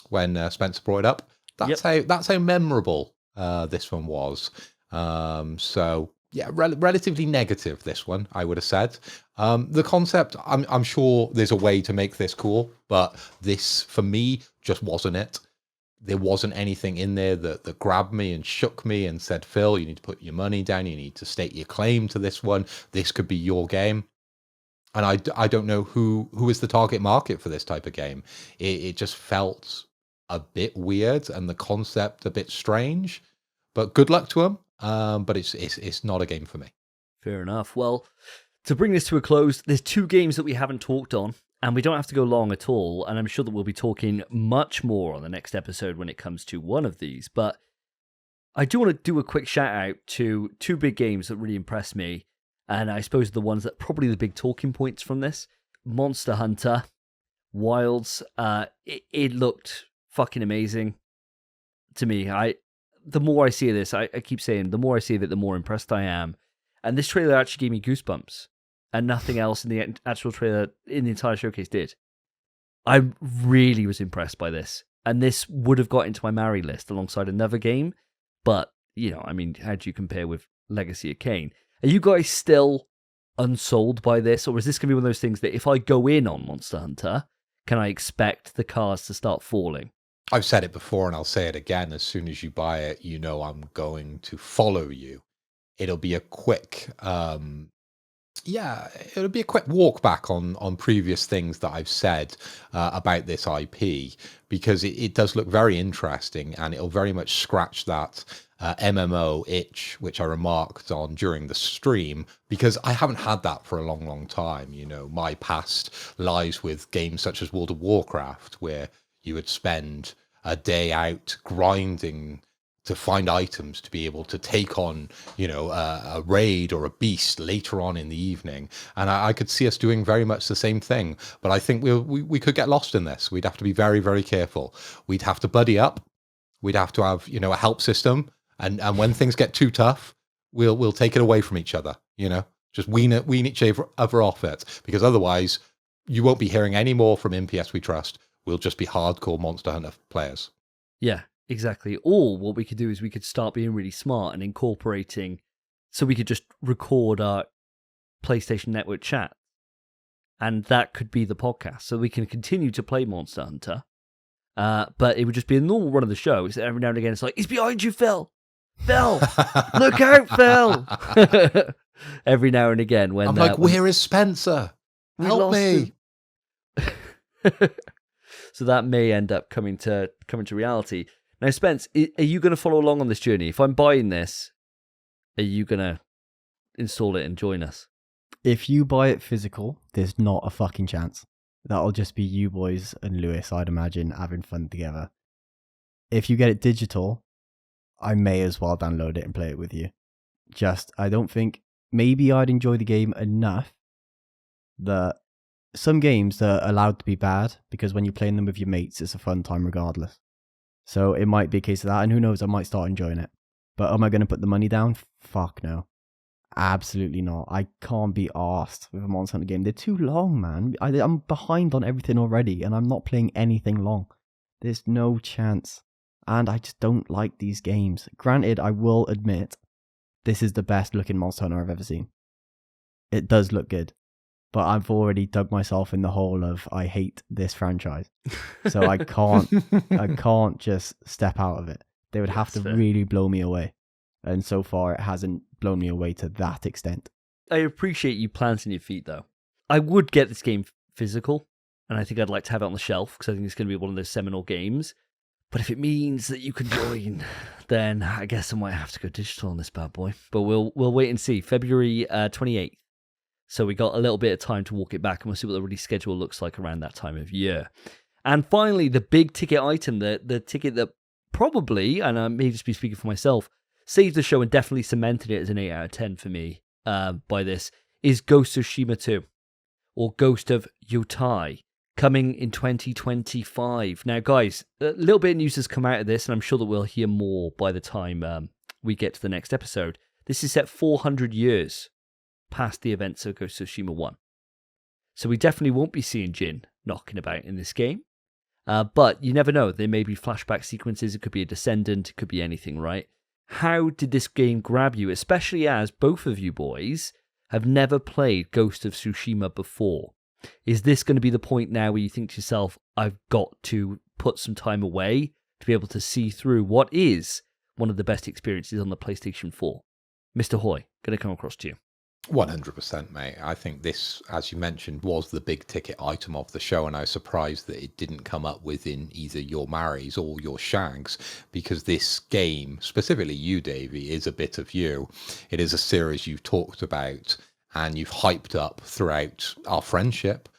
when Spencer brought it up. That's how memorable this one was. So yeah, relatively negative, this one, I would have said. The concept, I'm sure there's a way to make this cool, but this, for me, just wasn't it. There wasn't anything in there that grabbed me and shook me and said, Phil, you need to put your money down. You need to state your claim to this one. This could be your game. And I don't know who is the target market for this type of game. It just felt a bit weird and the concept a bit strange. But good luck to him. But it's not a game for me. Fair enough. Well, to bring this to a close, there's two games that we haven't talked on, and we don't have to go long at all, and I'm sure that we'll be talking much more on the next episode when it comes to one of these. But I do want to do a quick shout out to two big games that really impressed me, and I suppose the ones that probably the big talking points from this. Monster Hunter Wilds. It looked fucking amazing to me. The more I see this, I keep saying, the more I see of it, the more impressed I am. And this trailer actually gave me goosebumps. And nothing else in the actual trailer, in the entire showcase did. I really was impressed by this. And this would have got into my marry list alongside another game. But, I mean, how do you compare with Legacy of Kain? Are you guys still unsold by this? Or is this going to be one of those things that if I go in on Monster Hunter, can I expect the cars to start falling? I've said it before and I'll say it again. As soon as you buy it, I'm going to follow you. It'll be a quick, it'll be a quick walk back on previous things that I've said about this IP, because it does look very interesting and it'll very much scratch that MMO itch, which I remarked on during the stream, because I haven't had that for a long, long time. My past lies with games such as World of Warcraft, where you would spend a day out grinding to find items to be able to take on, a raid or a beast later on in the evening. And I could see us doing very much the same thing. But I think we could get lost in this. We'd have to be very, very careful. We'd have to buddy up. We'd have to have, a help system. And when things get too tough, we'll take it away from each other, just wean each other off it. Because otherwise, you won't be hearing any more from MPS We Trust. We'll just be hardcore Monster Hunter players. Yeah, exactly. Or what we could do is we could start being really smart and incorporating, so we could just record our PlayStation Network chat. and that could be the podcast. So we can continue to play Monster Hunter, but it would just be a normal run of the show. So every now and again, it's like, he's behind you, Phil. Phil, look out, Phil. Every now and again, when I'm like, where is Spencer? Help me. So that may end up coming to reality. Now, Spence, are you going to follow along on this journey? If I'm buying this, are you going to install it and join us? If you buy it physical, there's not a fucking chance. That'll just be you boys and Lewis, I'd imagine, having fun together. If you get it digital, I may as well download it and play it with you. I don't think, maybe I'd enjoy the game enough that some games are allowed to be bad, because when you're playing them with your mates, it's a fun time regardless. So it might be a case of that, and who knows, I might start enjoying it. But am I going to put the money down? Fuck no. Absolutely not. I can't be arsed with a Monster Hunter game. They're too long, man. I'm behind on everything already, and I'm not playing anything long. There's no chance. And I just don't like these games. Granted, I will admit, this is the best looking Monster Hunter I've ever seen. It does look good. But I've already dug myself in the hole of I hate this franchise. So I can't just step out of it. They would have to really blow me away. And so far, it hasn't blown me away to that extent. I appreciate you planting your feet, though. I would get this game physical, and I think I'd like to have it on the shelf, because I think it's going to be one of those seminal games. But if it means that you can join, then I guess I might have to go digital on this bad boy. But we'll wait and see. February 28th. So we got a little bit of time to walk it back, and we'll see what the release schedule looks like around that time of year. And finally, the big ticket item, the ticket that probably, and I may just be speaking for myself, saved the show and definitely cemented it as an 8 out of 10 for me by this, is Ghost of Tsushima 2, or Ghost of Yotai, coming in 2025. Now, guys, a little bit of news has come out of this, and I'm sure that we'll hear more by the time we get to the next episode. This is set 400 years past the events of Ghost of Tsushima 1. So we definitely won't be seeing Jin knocking about in this game. But you never know. There may be flashback sequences. It could be a descendant. It could be anything, right? How did this game grab you, especially as both of you boys have never played Ghost of Tsushima before? Is this going to be the point now where you think to yourself, I've got to put some time away to be able to see through what is one of the best experiences on the PlayStation 4? Mr. Hoy, going to come across to you. 100%, mate. I think this, as you mentioned, was the big ticket item of the show, and I was surprised that it didn't come up within either your marries or your shags, because this game, specifically you, Davey, is a bit of you. It is a series you've talked about and you've hyped up throughout our friendship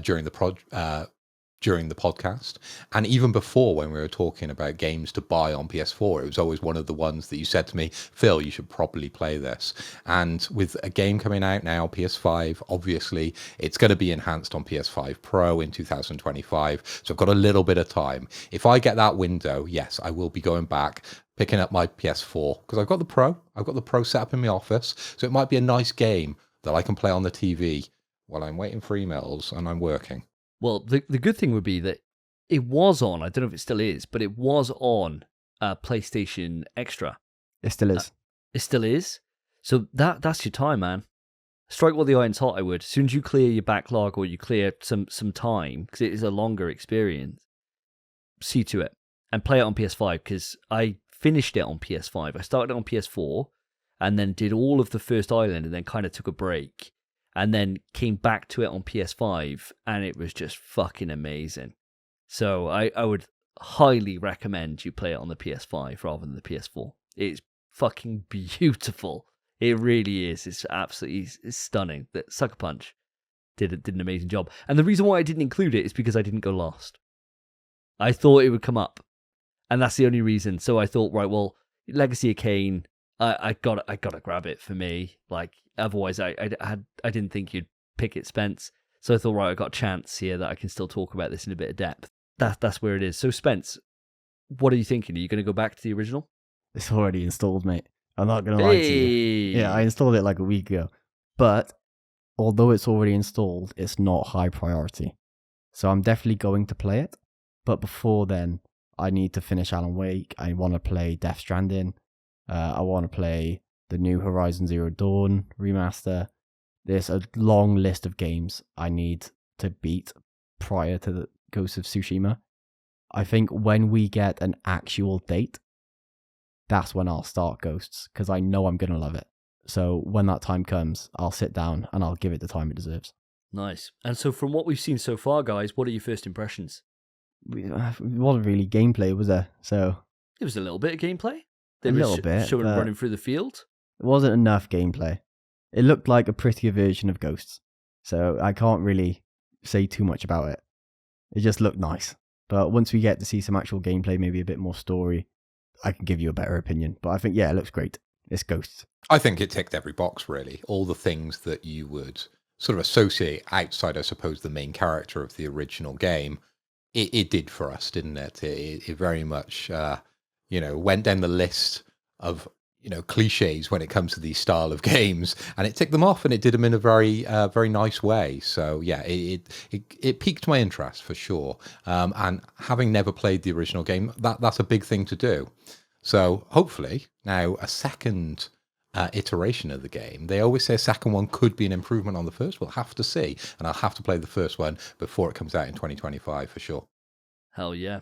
during the podcast, and even before, when we were talking about games to buy on PS4, it was always one of the ones that you said to me, Phil, you should probably play this. And with a game coming out now, PS5, obviously it's going to be enhanced on PS5 Pro in 2025, so I've got a little bit of time. If I get that window, yes, I will be going back, picking up my PS4, because I've got the Pro set up in my office, so it might be a nice game that I can play on the TV while I'm waiting for emails and I'm working. Well, the good thing would be that it was on, I don't know if it still is, but it was on PlayStation Extra. It still is. It still is? So that's your time, man. Strike while the iron's hot, I would. As soon as you clear your backlog or you clear some time, because it is a longer experience, see to it. And play it on PS5, because I finished it on PS5. I started it on PS4, and then did all of the first island, and then kind of took a break. And then came back to it on PS5, and it was just fucking amazing. So I would highly recommend you play it on the PS5 rather than the PS4. It's fucking beautiful. It really is. It's absolutely stunning. That Sucker Punch did an amazing job. And the reason why I didn't include it is because I didn't go last. I thought it would come up, and that's the only reason. So I thought, right, well, Legacy of Kain, I gotta grab it for me. Like, otherwise, I didn't think you'd pick it, Spence. So I thought, right, I got a chance here that I can still talk about this in a bit of depth. That's where it is. So Spence, what are you thinking? Are you going to go back to the original? It's already installed, mate. I'm not going to lie to you. Yeah, I installed it like a week ago. But although it's already installed, it's not high priority. So I'm definitely going to play it. But before then, I need to finish Alan Wake. I want to play Death Stranding. I want to play the new Horizon Zero Dawn remaster. There's a long list of games I need to beat prior to the Ghost of Tsushima. I think when we get an actual date, that's when I'll start Ghosts, because I know I'm going to love it. So when that time comes, I'll sit down and I'll give it the time it deserves. Nice. And so from what we've seen so far, guys, what are your first impressions? It wasn't really gameplay, was there? So it was a little bit of gameplay. They were showing running through the field. It wasn't enough gameplay. It looked like a prettier version of Ghosts. So I can't really say too much about it. It just looked nice. But once we get to see some actual gameplay, maybe a bit more story, I can give you a better opinion. But I think, yeah, it looks great. It's Ghosts. I think it ticked every box, really. All the things that you would sort of associate outside, I suppose, the main character of the original game, it did for us, didn't it? It very much, went down the list of, cliches when it comes to these style of games, and it ticked them off, and it did them in a very, very nice way. So yeah, it piqued my interest for sure. And having never played the original game, that's a big thing to do. So hopefully now a second iteration of the game. They always say a second one could be an improvement on the first. We'll have to see, and I'll have to play the first one before it comes out in 2025 for sure. Hell yeah.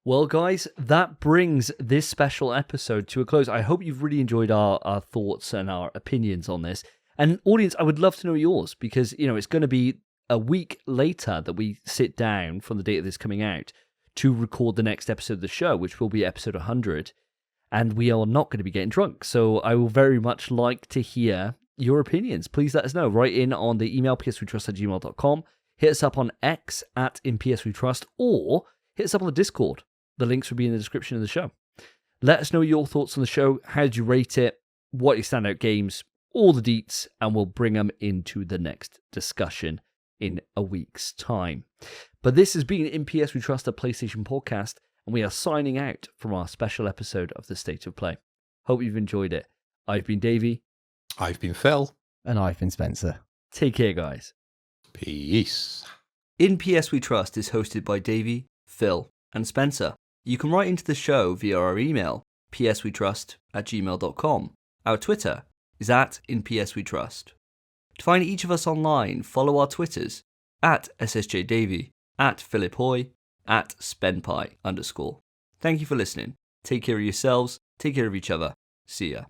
Well, guys, that brings this special episode to a close. I hope you've really enjoyed our thoughts and our opinions on this. And audience, I would love to know yours, because, it's going to be a week later that we sit down from the date of this coming out to record the next episode of the show, which will be episode 100. And we are not going to be getting drunk. So I will very much like to hear your opinions. Please let us know. Write in on the email pswetrust@gmail.com. Hit us up on X @InPSWeTrust, or hit us up on the Discord. The links will be in the description of the show. Let us know your thoughts on the show. How did you rate it? What are your standout games? All the deets, and we'll bring them into the next discussion in a week's time. But this has been In PS We Trust, a PlayStation podcast, and we are signing out from our special episode of the State of Play. Hope you've enjoyed it. I've been Davey. I've been Phil. And I've been Spencer. Take care, guys. Peace. In PS We Trust is hosted by Davey, Phil, and Spencer. You can write into the show via our email, pswetrust@gmail.com. Our Twitter is @InPSWeTrust. To find each of us online, follow our Twitters, @SSJDavey, @PhilipHoy, @SpenPie_. Thank you for listening. Take care of yourselves. Take care of each other. See ya.